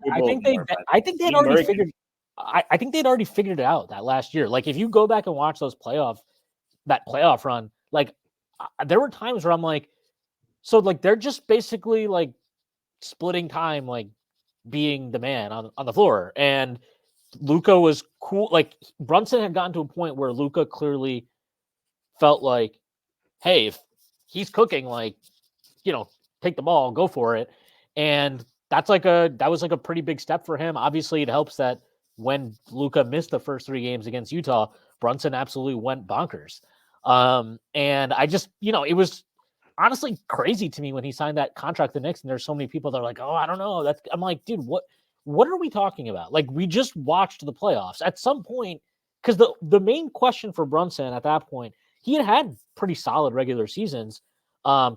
they'd already figured. I think they'd already figured it out that last year. If you go back and watch that playoff run, there were times where I'm so they're just basically splitting time, being the man on the floor, and Luka was cool. Brunson had gotten to a point where Luka clearly felt hey, if he's cooking, take the ball, go for it. And that was a pretty big step for him. Obviously, it helps that when Luka missed the first 3 games against Utah, Brunson absolutely went bonkers. And I just, it was honestly crazy to me when he signed that contract the Knicks, and there's so many people that are oh, I don't know. I'm dude, what are we talking about? We just watched the playoffs. At some point, because the main question for Brunson at that point, he had pretty solid regular seasons.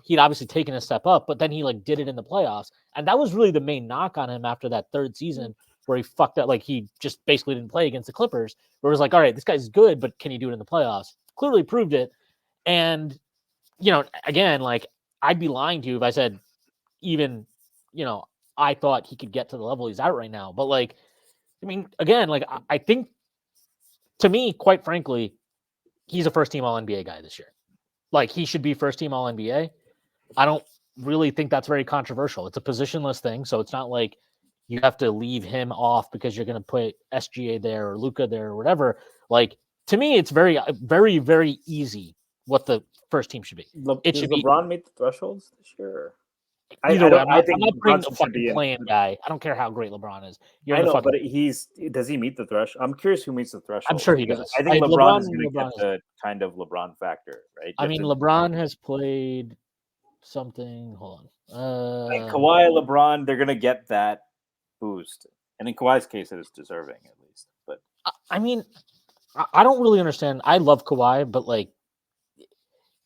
He'd obviously taken a step up, but then he did it in the playoffs. And that was really the main knock on him after that 3rd season where he fucked up. He just basically didn't play against the Clippers, where it was all right, this guy's good, but can he do it in the playoffs? Clearly proved it. And, again, I'd be lying to you if I said even, I thought he could get to the level he's at right now. But I mean, again, I think to me, quite frankly, he's a first-team All-NBA guy this year. He should be first-team All-NBA. I don't really think that's very controversial. It's a positionless thing, so it's not you have to leave him off because you're going to put SGA there or Luka there or whatever. To me, it's very, very, very easy what the first team should be. Does LeBron meet the thresholds this year? Either way, I'm think not bringing the Brunson should be fucking in. playing guy. I don't care how great LeBron is. You're I in the know, fucking. but does he meet the threshold? I'm curious who meets the threshold. I'm sure he because does. I think LeBron is going to LeBron get the kind of LeBron factor, right? I mean, LeBron has played something. Hold on. Like Kawhi, LeBron, they're going to get that boost, and in Kawhi's case, it is deserving at least. But I mean, I don't really understand. I love Kawhi, but like,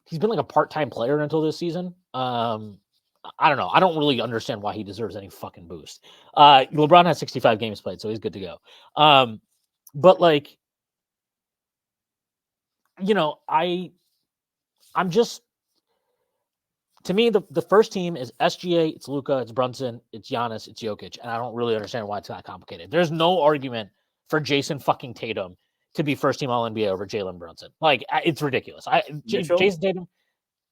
he's been like a part-time player until this season. I don't know. I don't really understand why he deserves any fucking boost. LeBron has 65 games played, so he's good to go. But like, you know, I'm just, to me, the first team is SGA, it's Luka, it's Brunson, it's Giannis, it's Jokic, and I don't really understand why it's that complicated. There's no argument for Jason fucking Tatum to be first team All NBA over Jalen Brunson. Like, it's ridiculous. Jason Tatum,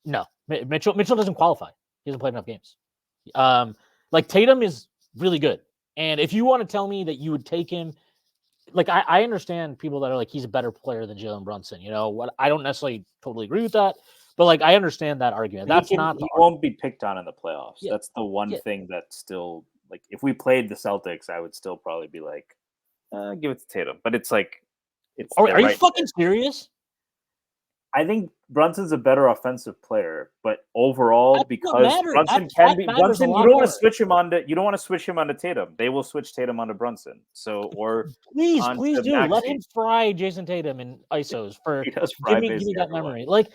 no, Mitchell doesn't qualify. He hasn't played enough games. Like, Tatum is really good, and if you want to tell me that you would take him, like, I understand people that are like, he's a better player than Jalen Brunson. You know what? I don't necessarily totally agree with that, but like, I understand that argument. He won't be picked on in the playoffs. Yeah. That's the one thing that still, like, if we played the Celtics, I would still probably be like, give it to Tatum. But it's like, are you fucking serious? I think Brunson's a better offensive player, but overall, because Brunson can be Brunson, you don't want to switch him onto Tatum. They will switch Tatum onto Brunson. So, or please do let him fry Jason Tatum in ISOs for give me that memory. Like,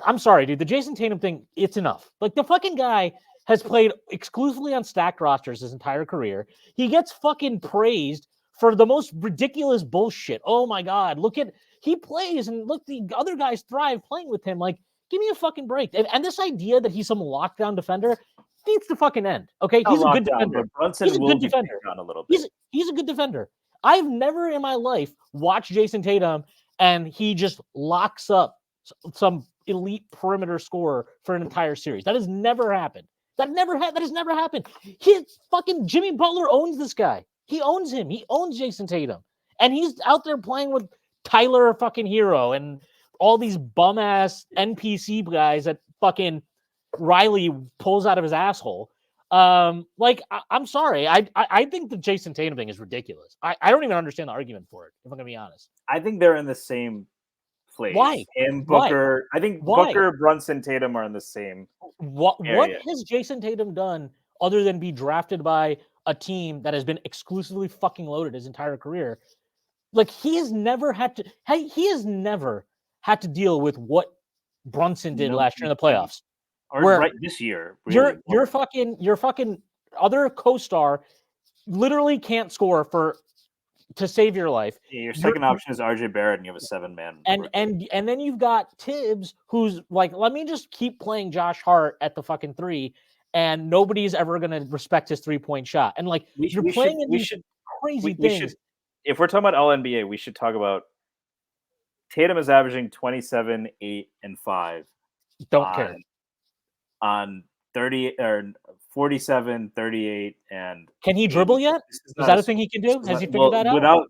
I'm sorry, dude. The Jason Tatum thing, it's enough. Like, the fucking guy has played exclusively on stacked rosters his entire career. He gets fucking praised for the most ridiculous bullshit. Oh my God, he plays and look, the other guys thrive playing with him. Like, give me a fucking break. And this idea that he's some lockdown defender needs to fucking end. Okay, he's a good defender. Brunson he's a good defender. On a little bit. He's a good defender. I've never in my life watched Jason Tatum and he just locks up some elite perimeter scorer for an entire series. That has never happened. That has never happened. Fucking Jimmy Butler owns this guy. He owns him. He owns Jason Tatum. And he's out there playing with Tyler fucking Hero and all these bum ass NPC guys that fucking Riley pulls out of his asshole. Like, I'm sorry. I think the Jason Tatum thing is ridiculous. I don't even understand the argument for it, if I'm gonna be honest. I think they're in the same place. Why? And Booker, I think Booker, Brunson, Tatum are in the same. What has Jason Tatum done other than be drafted by a team that has been exclusively fucking loaded his entire career? Like, he has never had to deal with what Brunson did last year in the playoffs. Or this year. Really. Your fucking other co-star literally can't score to save your life. Yeah, your second option is RJ Barrett, and you have a 7-man. And then you've got Tibbs, who's like, let me just keep playing Josh Hart at the fucking 3, and nobody's ever gonna respect his 3-point shot. And like, you're playing in these crazy things. If we're talking about All NBA, we should talk about Tatum is averaging 27, 8, and 5. Don't care. On 30 or 47, 38, and can he dribble yet? Is that a thing he can do? Has he figured that out?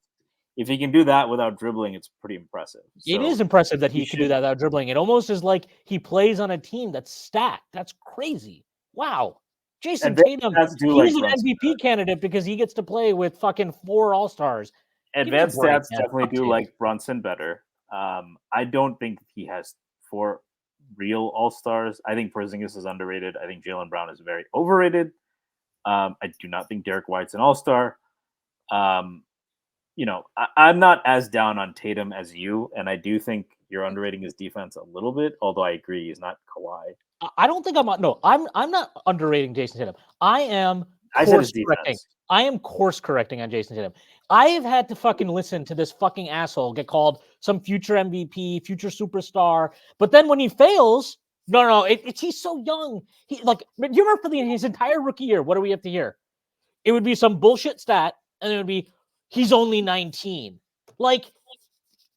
If he can do that without dribbling, it's pretty impressive. It is impressive that he can do that without dribbling. It almost is like he plays on a team that's stacked. That's crazy. Wow. Jason Tatum, he's an MVP candidate because he gets to play with fucking 4 All-Stars. Advanced stats definitely do like Brunson better. I don't think he has 4 real All-Stars. I think Porzingis is underrated. I think Jalen Brown is very overrated. I do not think Derek White's an All-Star. You know, I'm not as down on Tatum as you, and I do think you're underrating his defense a little bit, although I agree he's not Kawhi. I don't think I'm not underrating Jason Tatum. I am course correcting on Jason Tatum. I have had to fucking listen to this fucking asshole get called some future MVP, future superstar, but then when he fails, he's so young. He you remember for his entire rookie year, what do we have to hear? It would be some bullshit stat, and it would be he's only 19. Like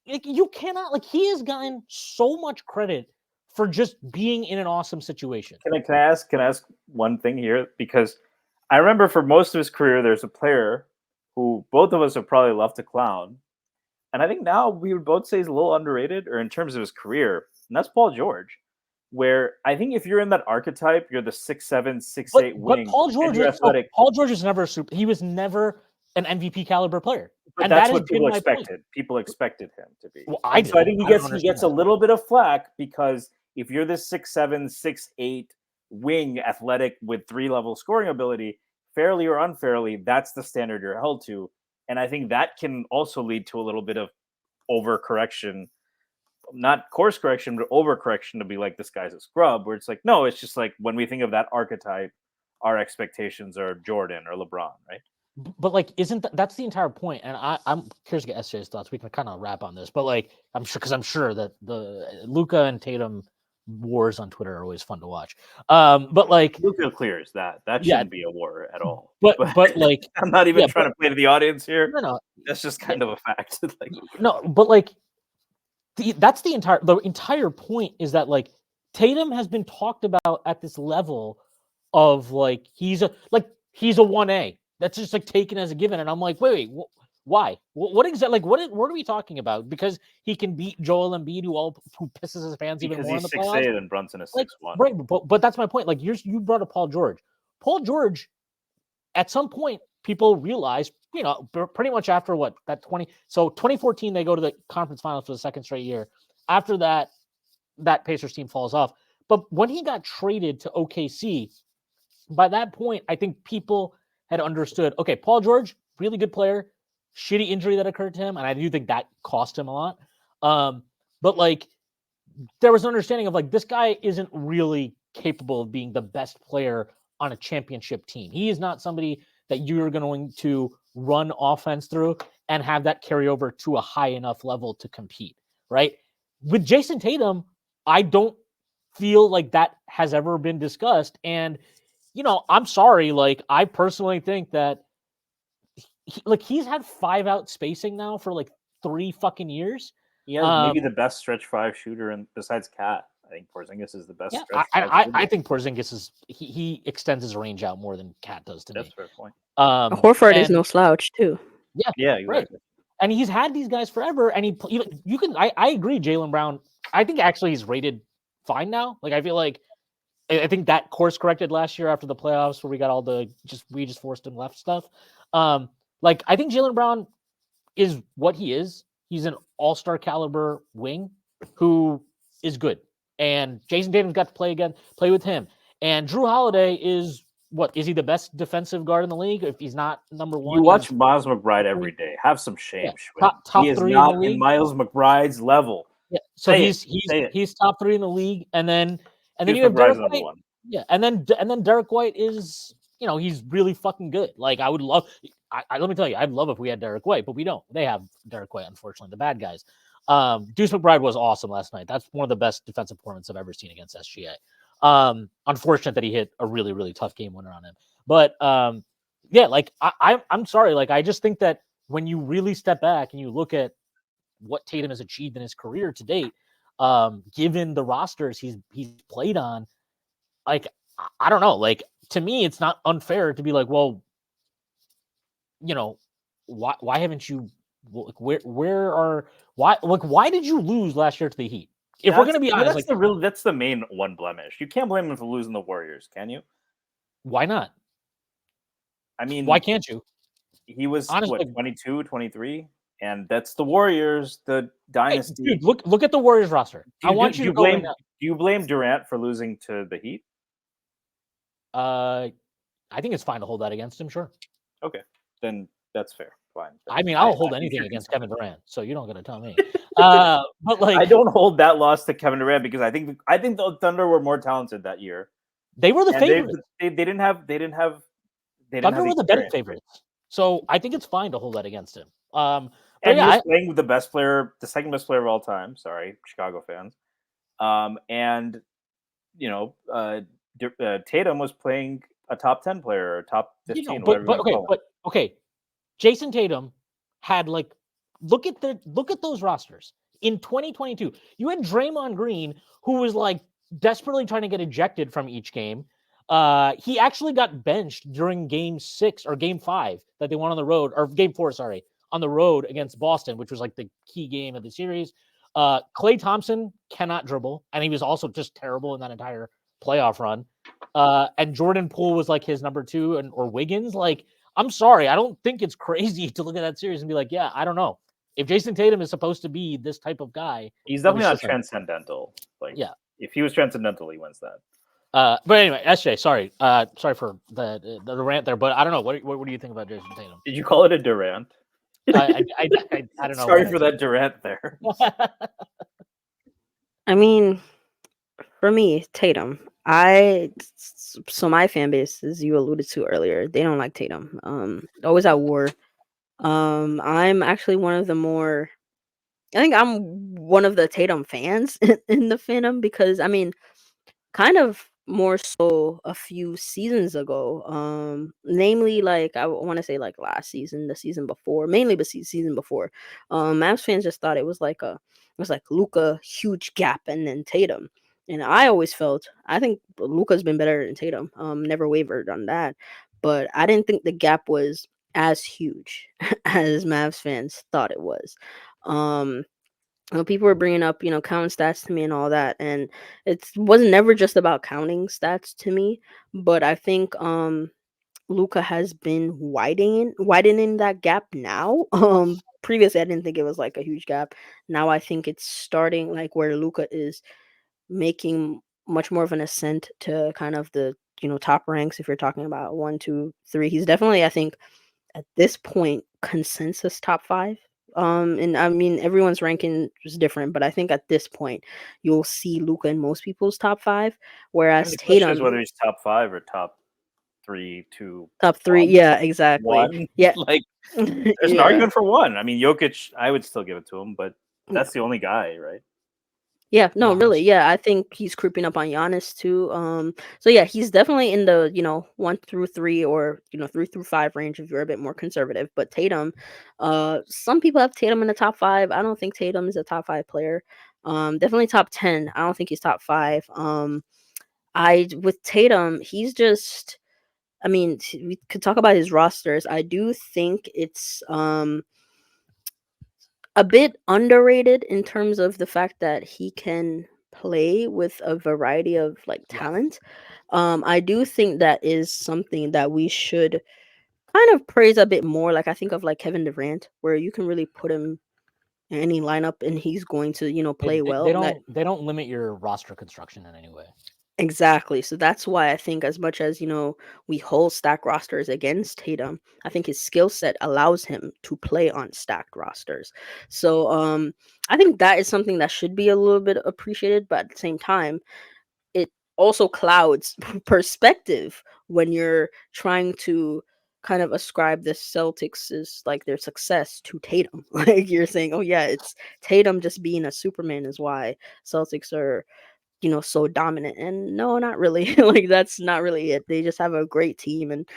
you cannot, he has gotten so much credit for just being in an awesome situation. Can I ask one thing here? Because I remember for most of his career, there's a player who both of us would probably love to clown. And I think now we would both say he's a little underrated, or in terms of his career, and that's Paul George. where I think if you're in that archetype, you're the 6'7", 6'8" wing. But Paul George, and you're athletic. Paul George is never he was never an MVP caliber player. But and that's that what has people been my point. expected. People expected him to be. Well, I so I think he don't gets a little bit of flack because if you're this 6'7", 6'8" wing athletic with 3-level scoring ability, fairly or unfairly, that's the standard you're held to. And I think that can also lead to a little bit of overcorrection, not course correction, but overcorrection to be like, this guy's a scrub, where it's like, no, it's just like when we think of that archetype, our expectations are Jordan or LeBron, right? But like, isn't that's the entire point? And I'm curious to get SJ's thoughts. We can kind of wrap on this, but like, I'm sure that the Luka and Tatum wars on Twitter are always fun to watch. But like, Luka clears that shouldn't be a war at all. But like, I'm not even trying to play to the audience here. No, that's just kind of a fact. Like, no, but like, that's the entire point is that like Tatum has been talked about at this level of like he's a 1A. That's just like taken as a given, and I'm like, wait, why? What exactly? Like, what are we talking about? Because he can beat Joel Embiid, who pisses his pants even more in the playoffs. 6'8" and Brunson is 6'1". Right, but that's my point. Like, you brought up Paul George. Paul George, at some point, people realized, pretty much after that 2014, they go to the conference finals for the second straight year. After that Pacers team falls off. But when he got traded to OKC, by that point, I think people had understood, okay, Paul George, really good player, shitty injury that occurred to him, and I do think that cost him a lot. But like, there was an understanding of like, this guy isn't really capable of being the best player on a championship team. He is not somebody that you're going to run offense through and have that carry over to a high enough level to compete, right? With Jason Tatum, I don't feel like that has ever been discussed. And I'm sorry. Like, I personally think that he's had 5-out spacing now for like 3 fucking years. Yeah, maybe the best stretch 5 shooter, besides Cat. I think Porzingis is the best. Yeah, I think Porzingis is he extends his range out more than Cat does to me. That's a fair point. Horford is no slouch too. Yeah, exactly. Right. And he's had these guys forever. And I agree. Jaylen Brown, I think actually he's rated fine now. Like, I think that course corrected last year after the playoffs where we got all we just forced him left stuff. Like, I think Jaylen Brown is what he is. He's an all-star caliber wing who is good. And Jason Tatum's got to play with him. And Drew Holiday is he the best defensive guard in the league? If he's not number 1, you watch Miles McBride every day. Have some shame. Yeah, top he is 3 not in the league. In Miles McBride's level. Yeah, so he's top 3 in the league, and then you have Derek White. Yeah, and then Derek White is he's really fucking good. Like, I would love. Let me tell you, I'd love if we had Derek White, but we don't. They have Derek White, unfortunately, the bad guys. Deuce McBride was awesome last night. That's one of the best defensive performances I've ever seen against SGA. Unfortunate that he hit a really, really tough game winner on him. But yeah, like I'm sorry. Like, I just think that when you really step back and you look at what Tatum has achieved in his career to date, given the rosters he's played on, like, I don't know. Like, to me, it's not unfair to be like, well, why haven't you? Like, why did you lose last year to the Heat? If we're gonna be honest, that's the main one blemish. You can't blame him for losing the Warriors, can you? Why not? I mean, why can't you? He was 22, 23, and that's the Warriors, the dynasty. Hey, dude, look at the Warriors roster. Do you blame Durant for losing to the Heat? I think it's fine to hold that against him. Sure. Okay, then that's fair. Fine. I mean, I'll hold anything against Kevin Durant, so you don't got to tell me. But like, I don't hold that loss to Kevin Durant because I think the Thunder were more talented that year. They were the favorites. They didn't have. Thunder were the betting favorites, so I think it's fine to hold that against him. And he was playing with the best player, the second best player of all time. Sorry, Chicago fans. And Tatum was playing a top 10 player, or top 15. Okay. Jason Tatum had look at those rosters in 2022. You had Draymond Green, who was like desperately trying to get ejected from each game. He actually got benched during Game 6 or Game 5 that they won on the road, or Game 4, sorry, on the road against Boston, which was like the key game of the series. Klay Thompson cannot dribble, and he was also just terrible in that entire playoff run. And Jordan Poole was like his number 2, or Wiggins. Like, I'm sorry, I don't think it's crazy to look at that series and be like, yeah, I don't know. If Jason Tatum is supposed to be this type of guy, he's definitely not transcendental. Like, yeah, if he was transcendental, he wins that. But anyway, SJ, sorry for the rant there, but I don't know. What do you think about Jason Tatum? Did you call it a Durant? I don't know. Sorry for that Durant there. I mean, for me, Tatum. So my fan base, as you alluded to earlier, they don't like Tatum. Always at war. I'm actually one of the more. I think I'm one of the Tatum fans in the fandom because I mean, kind of more so a few seasons ago. Namely, like I want to say like last season, the season before, mainly the season before. Mavs fans just thought it was like Luka huge gap and then Tatum. And I always felt I think Luka's been better than Tatum. Never wavered on that. But I didn't think the gap was as huge as Mavs fans thought it was. People were bringing up, counting stats to me and all that, and it wasn't never just about counting stats to me, but I think Luka has been widening that gap now. Previously I didn't think it was like a huge gap. Now I think it's starting like where Luka is making much more of an ascent to kind of the top ranks. If you're talking about 1, 2, 3, he's definitely, I think, at this point consensus top 5. And I mean everyone's ranking is different, but I think at this point you'll see Luka in most people's top 5, whereas the question is Tatum whether he's top 5 or top 3 to top 3. Yeah, exactly. 1. Yeah, like there's an argument for 1. I mean, Jokic, I would still give it to him, but that's the only guy, right? Yeah, no, Giannis. really. Yeah, I think he's creeping up on Giannis too. So yeah, he's definitely in the 1 through 3 or 3 through 5 range if you're a bit more conservative. But Tatum, some people have Tatum in the top 5. I don't think Tatum is a top 5 player. Definitely top 10. I don't think he's top 5. With Tatum, he's just. I mean, we could talk about his rosters. I do think it's a bit underrated in terms of the fact that he can play with a variety of like talent. I do think that is something that we should kind of praise a bit more. Like I think of like Kevin Durant, where you can really put him in any lineup and he's going to play well. They don't limit your roster construction in any way. Exactly. So that's why I think as much as, we hold stack rosters against Tatum, I think his skill set allows him to play on stacked rosters. So I think that is something that should be a little bit appreciated, but at the same time, it also clouds perspective when you're trying to kind of ascribe the Celtics is like their success to Tatum. Like you're saying, oh yeah, it's Tatum just being a Superman is why Celtics are so dominant. And no, not really. Like that's not really it. They just have a great team, and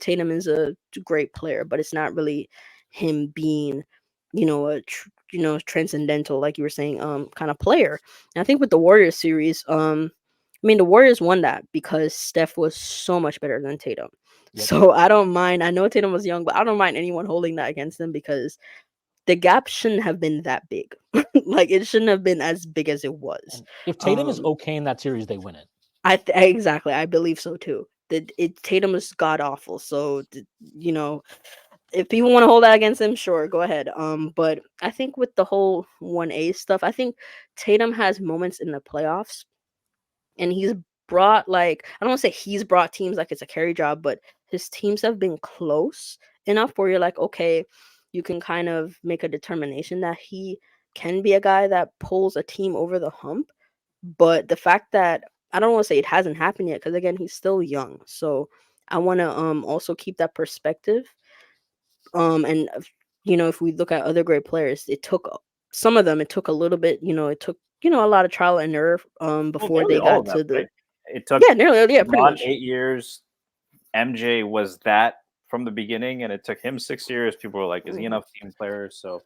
Tatum is a great player, but it's not really him being transcendental, like you were saying, kind of player. And I think with the Warriors series, I mean the Warriors won that because Steph was so much better than Tatum. Yep. So I don't mind. I know Tatum was young, but I don't mind anyone holding that against them because the gap shouldn't have been that big. Like it shouldn't have been as big as it was. And if Tatum is okay in that series, they win it. Exactly. I believe so too. Tatum is god awful. So if people want to hold that against him, sure, go ahead. But I think with the whole 1A stuff, I think Tatum has moments in the playoffs, and he's brought I don't want to say he's brought teams like it's a carry job, but his teams have been close enough where you're like, okay, you can kind of make a determination that he can be a guy that pulls a team over the hump. But the fact that I don't want to say it hasn't happened yet, because again, he's still young. So I want to also keep that perspective. And if we look at other great players, some of them, it took a little bit, it took a lot of trial and error before they got to the. Right? It took pretty much 8 years. MJ was that from the beginning, and it took him 6 years. People were like, "Is he enough team player?" So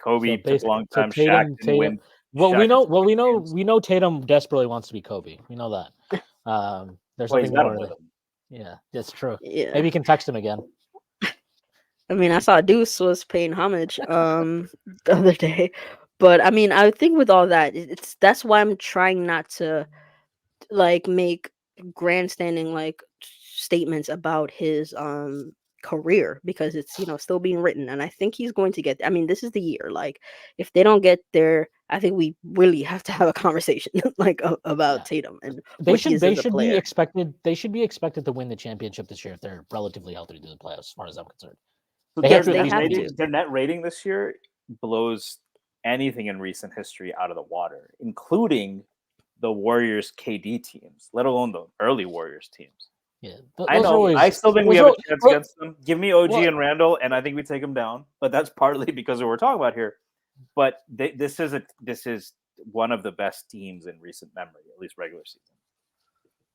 Kobe took a long time. Shaq didn't win. Well, Shaq we know Tatum desperately wants to be Kobe. We know that. There's Well, he's something got more. him with him. Yeah, that's true. Yeah. Maybe you can text him again. I mean, I saw Deuce was paying homage the other day, But I mean, I think with all that, that's why I'm trying not to like make grandstanding like statements about his career, because it's still being written, and I think he's going to get. I mean, this is the year. Like, if they don't get there, I think we really have to have a conversation like about Yeah. Tatum and They what he should is they as a should be player. expected they should be expected to win the championship this year if they're relatively healthy to do the playoffs, as far as I'm concerned. So They their have to at They least have win to. games. their net rating this year blows anything in recent history out of the water, including the Warriors KD teams, let alone the early Warriors teams. Yeah, I those are know. I always still think we those have a are chance well, against them. Give me OG well, and Randall, and I think we take them down. But that's partly because of what we're talking about here. But this is one of the best teams in recent memory, at least regular season,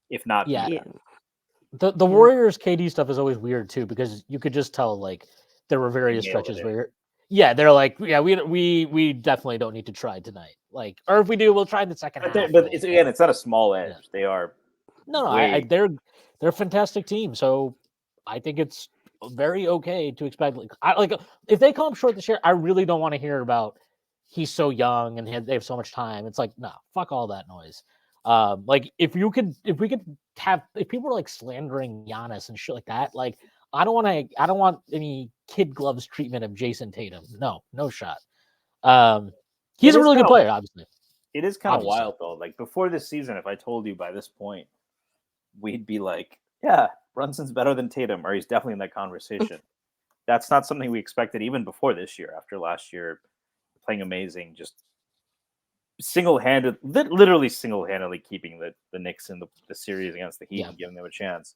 if not yeah. the Yeah. best. The Yeah. Warriors KD stuff is always weird too, because you could just tell like there were They various nailed stretches it. where they're like, yeah, we definitely don't need to try tonight. Like, or if we do, we'll try in the second half. But it's not a small edge. Yeah. They are No, way. they're a fantastic team. So I think it's very okay to expect. Like if they come up short this year, I really don't want to hear about he's so young and they have so much time. It's like, no, fuck all that noise. Like if we could have, if people were like slandering Giannis and shit like that, like I don't want any kid gloves treatment of Jason Tatum. No shot. He's It a is really good kind of player, obviously. it is kind of Obviously. wild though. Like before this season, if I told you by this point, we'd be like, yeah, Brunson's better than Tatum, or he's definitely in that conversation. That's not something we expected even before this year. After last year playing amazing, just literally single-handedly keeping the Knicks in the series against the Heat Yeah. and giving them a chance.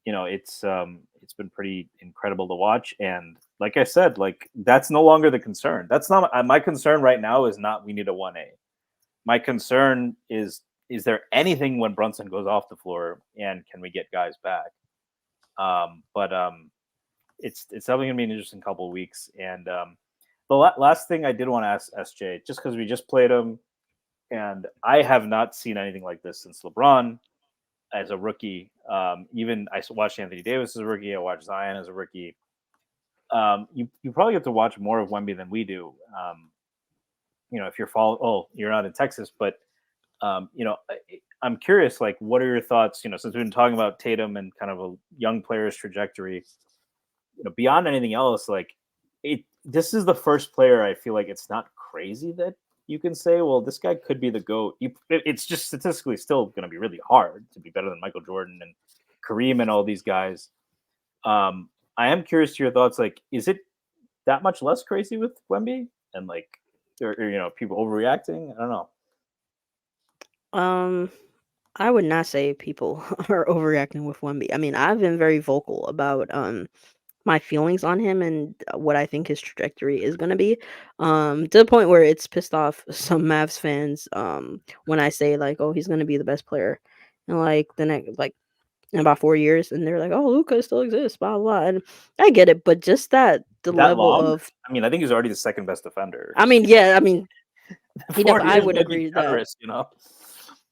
It's been pretty incredible to watch, and like I said, like that's no longer the concern. That's not my concern right now. Is not we need a 1A. My concern is there anything when Brunson goes off the floor, and can we get guys back? But it's definitely gonna be an interesting couple of weeks. And the last thing I did want to ask SJ, just because we just played him, and I have not seen anything like this since LeBron as a rookie. Even I watched Anthony Davis as a rookie. I watched Zion as a rookie. You probably have to watch more of Wemby than we do. If you're not in Texas, but I'm curious, like, what are your thoughts? Since we've been talking about Tatum and kind of a young player's trajectory, beyond anything else, like, this is the first player I feel like it's not crazy that you can say, well, this guy could be the GOAT. It's just statistically still going to be really hard to be better than Michael Jordan and Kareem and all these guys. I am curious to your thoughts. Like, is it that much less crazy with Wemby? And like, or people overreacting? I don't know. I would not say people are overreacting with Wemby. I mean, I've been very vocal about my feelings on him and what I think his trajectory is going to be, to the point where it's pissed off some Mavs fans when I say like, oh, he's going to be the best player in like the next like in about 4 years, and they're like, oh, Luca still exists, blah blah. And I get it, but just the That level long? of, I mean, I think he's already the second best defender. I mean, yeah, I mean, Four I years would might be agree that. generous.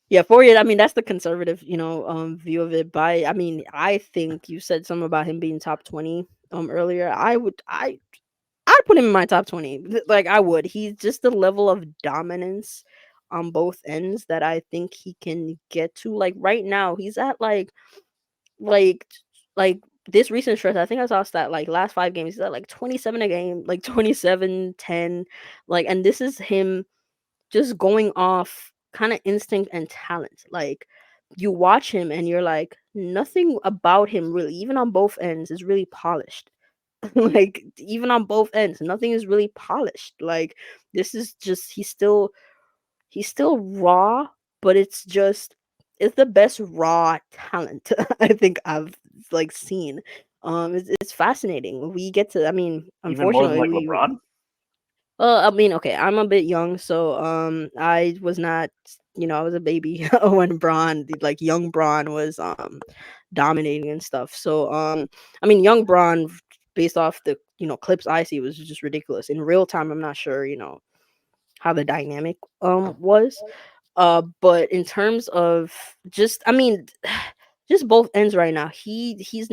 Yeah, 4 years. I mean, that's the conservative, view of it. I mean, I think you said something about him being top 20 earlier. I'd put him in my top 20. Like I would. He's just the level of dominance on both ends that I think he can get to. Like right now, he's at like like this recent stretch. I think I saw a stat like last 5 games. He's at like 27 a game, like 27, 10. Like, and this is him just going off kind of instinct and talent. Like you watch him and you're like, nothing about him really, even on both ends, is really polished. Like even on both ends, nothing is really polished. Like this is just he's still raw, but it's the best raw talent I think I've like seen. It's fascinating. We get to, I mean, Even more than unfortunately like we LeBron. I mean, okay, I'm a bit young, so I was not, I was a baby when like young Braun was dominating and stuff. So I mean, young Braun, based off the clips I see, was just ridiculous. In real time, I'm not sure, how the dynamic was. But in terms of just, I mean, just both ends right now, he's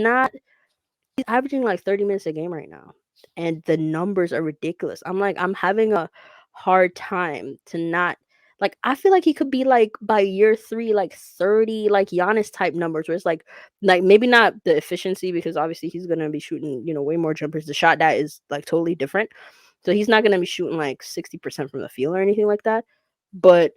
averaging like 30 minutes a game right now. and the numbers are ridiculous. I'm having a hard time to not like. I feel like he could be like by year 3, like 30, like Giannis type numbers, where it's like maybe not the efficiency because obviously he's gonna be shooting way more jumpers. The shot that is like totally different, so he's not gonna be shooting like 60% from the field or anything like that. But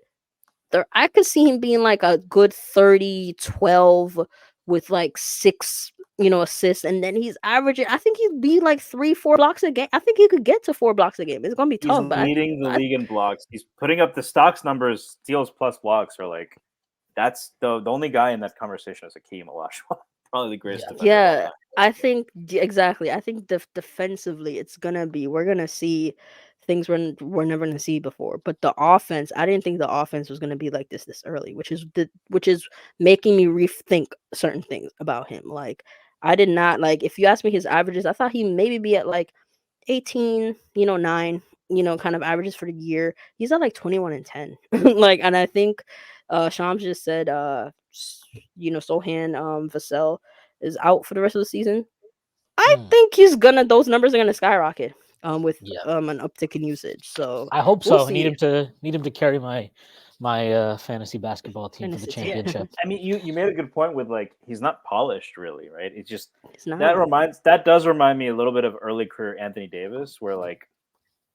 I could see him being like a good 30-12 with like 6 assists, and then he's averaging. I think he'd be like 3-4 blocks a game. I think he could get to 4 blocks a game. It's gonna be He's tough, but leading the league in blocks. He's putting up the stocks numbers. Steals plus blocks are like that's the only guy in that conversation is Hakeem Olajuwon, probably the greatest defender. yeah, I think exactly. I think defensively, we're gonna see things we're never gonna see before. But the offense, I didn't think the offense was gonna be like this early, which is making me rethink certain things about him. Like I did not like. If you ask me his averages, I thought he maybe be at like 18, 9, kind of averages for the year. He's at like 21 and 10. Like, and I think Shams just said Sohan Vassell is out for the rest of the season. I think those numbers are gonna skyrocket with an uptick in usage. So I hope we'll so. I see. need him to carry my fantasy basketball team for the championship. I mean, you made a good point with like he's not polished really, right? It's just It's not. that does remind me a little bit of early career Anthony Davis, where like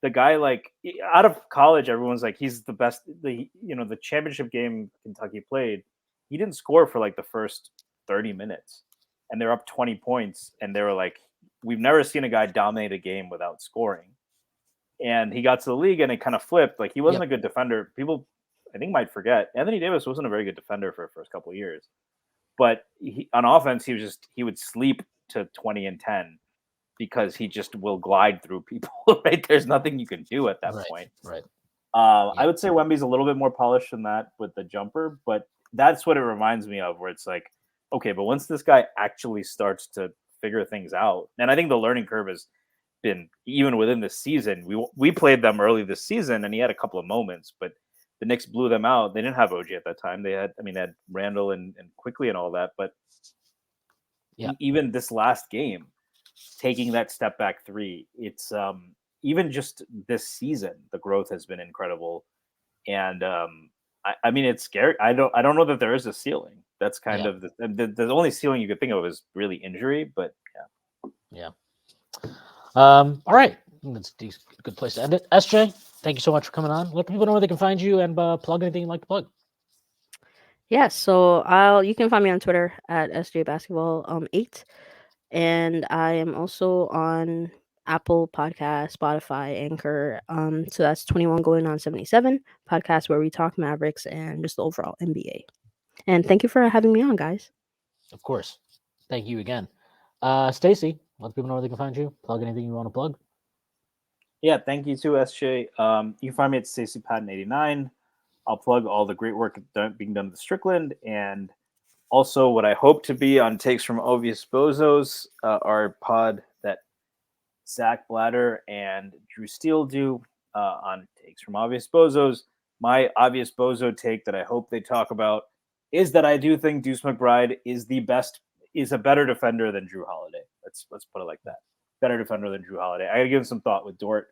the guy like out of college, everyone's like he's the best. The championship game Kentucky played, he didn't score for like the first 30 minutes, and they're up 20 points, and they were like, we've never seen a guy dominate a game without scoring. And he got to the league, and it kind of flipped. Like he wasn't a good defender. People, I think, might forget Anthony Davis wasn't a very good defender for the first couple of years, but on offense, he would sleep to 20 and 10 because he just will glide through people. Right? There's nothing you can do at that point. Right. I would say Wemby's a little bit more polished than that with the jumper, but that's what it reminds me of, where it's like, okay, but once this guy actually starts to figure things out, and I think the learning curve has been even within this season. We played them early this season, and he had a couple of moments, but the Knicks blew them out. They didn't have OG at that time. They had Randall and Quickly and all that, but even this last game, taking that step back 3, it's even just this season, the growth has been incredible, and I mean it's scary. I don't know that there is a ceiling. That's kind of the only ceiling you could think of is really injury, but yeah. All right, that's a good place to end it. SJ, thank you so much for coming on. Let people know where they can find you and plug anything you'd like to plug. Yeah, so you can find me on Twitter at sjbasketball8, and I am also on Apple Podcast, Spotify, Anchor. So that's 21 going on 77 podcast where we talk Mavericks and just the overall NBA. And thank you for having me on, guys. Of course. Thank you again. Stacy, let people know where they can find you. Plug anything you want to plug. Yeah, thank you to SJ. You can find me at Stacy Patton 89. I'll plug all the great work being done with Strickland, and also what I hope to be on Takes from Obvious Bozos, our pod that Zach Blatter and Drew Steele do on Takes from Obvious Bozos. My obvious bozo take that I hope they talk about is that I do think Deuce McBride is a better defender than Drew Holiday. Let's put it like that. Better defender than Drew Holiday. I got to give him some thought with Dort.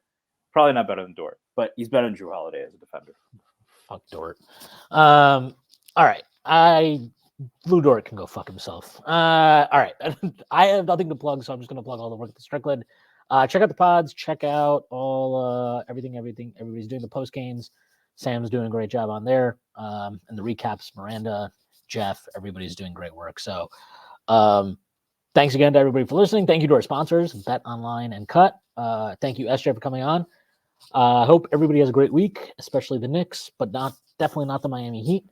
Probably not better than Dort, but he's better than Drew Holiday as a defender. Fuck Dort. All right. Lou Dort can go fuck himself. All right. I have nothing to plug, so I'm just going to plug all the work at Strickland. Check out the pods. Check out all everything. Everybody's doing the post games. Sam's doing a great job on there. And the recaps, Miranda, Jeff, everybody's doing great work. So thanks again to everybody for listening. Thank you to our sponsors, Bet Online and Cut. Thank you, SJ, for coming on. I hope everybody has a great week, especially the Knicks, but definitely not the Miami Heat.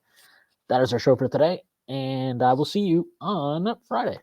That is our show for today, and I will see you on Friday.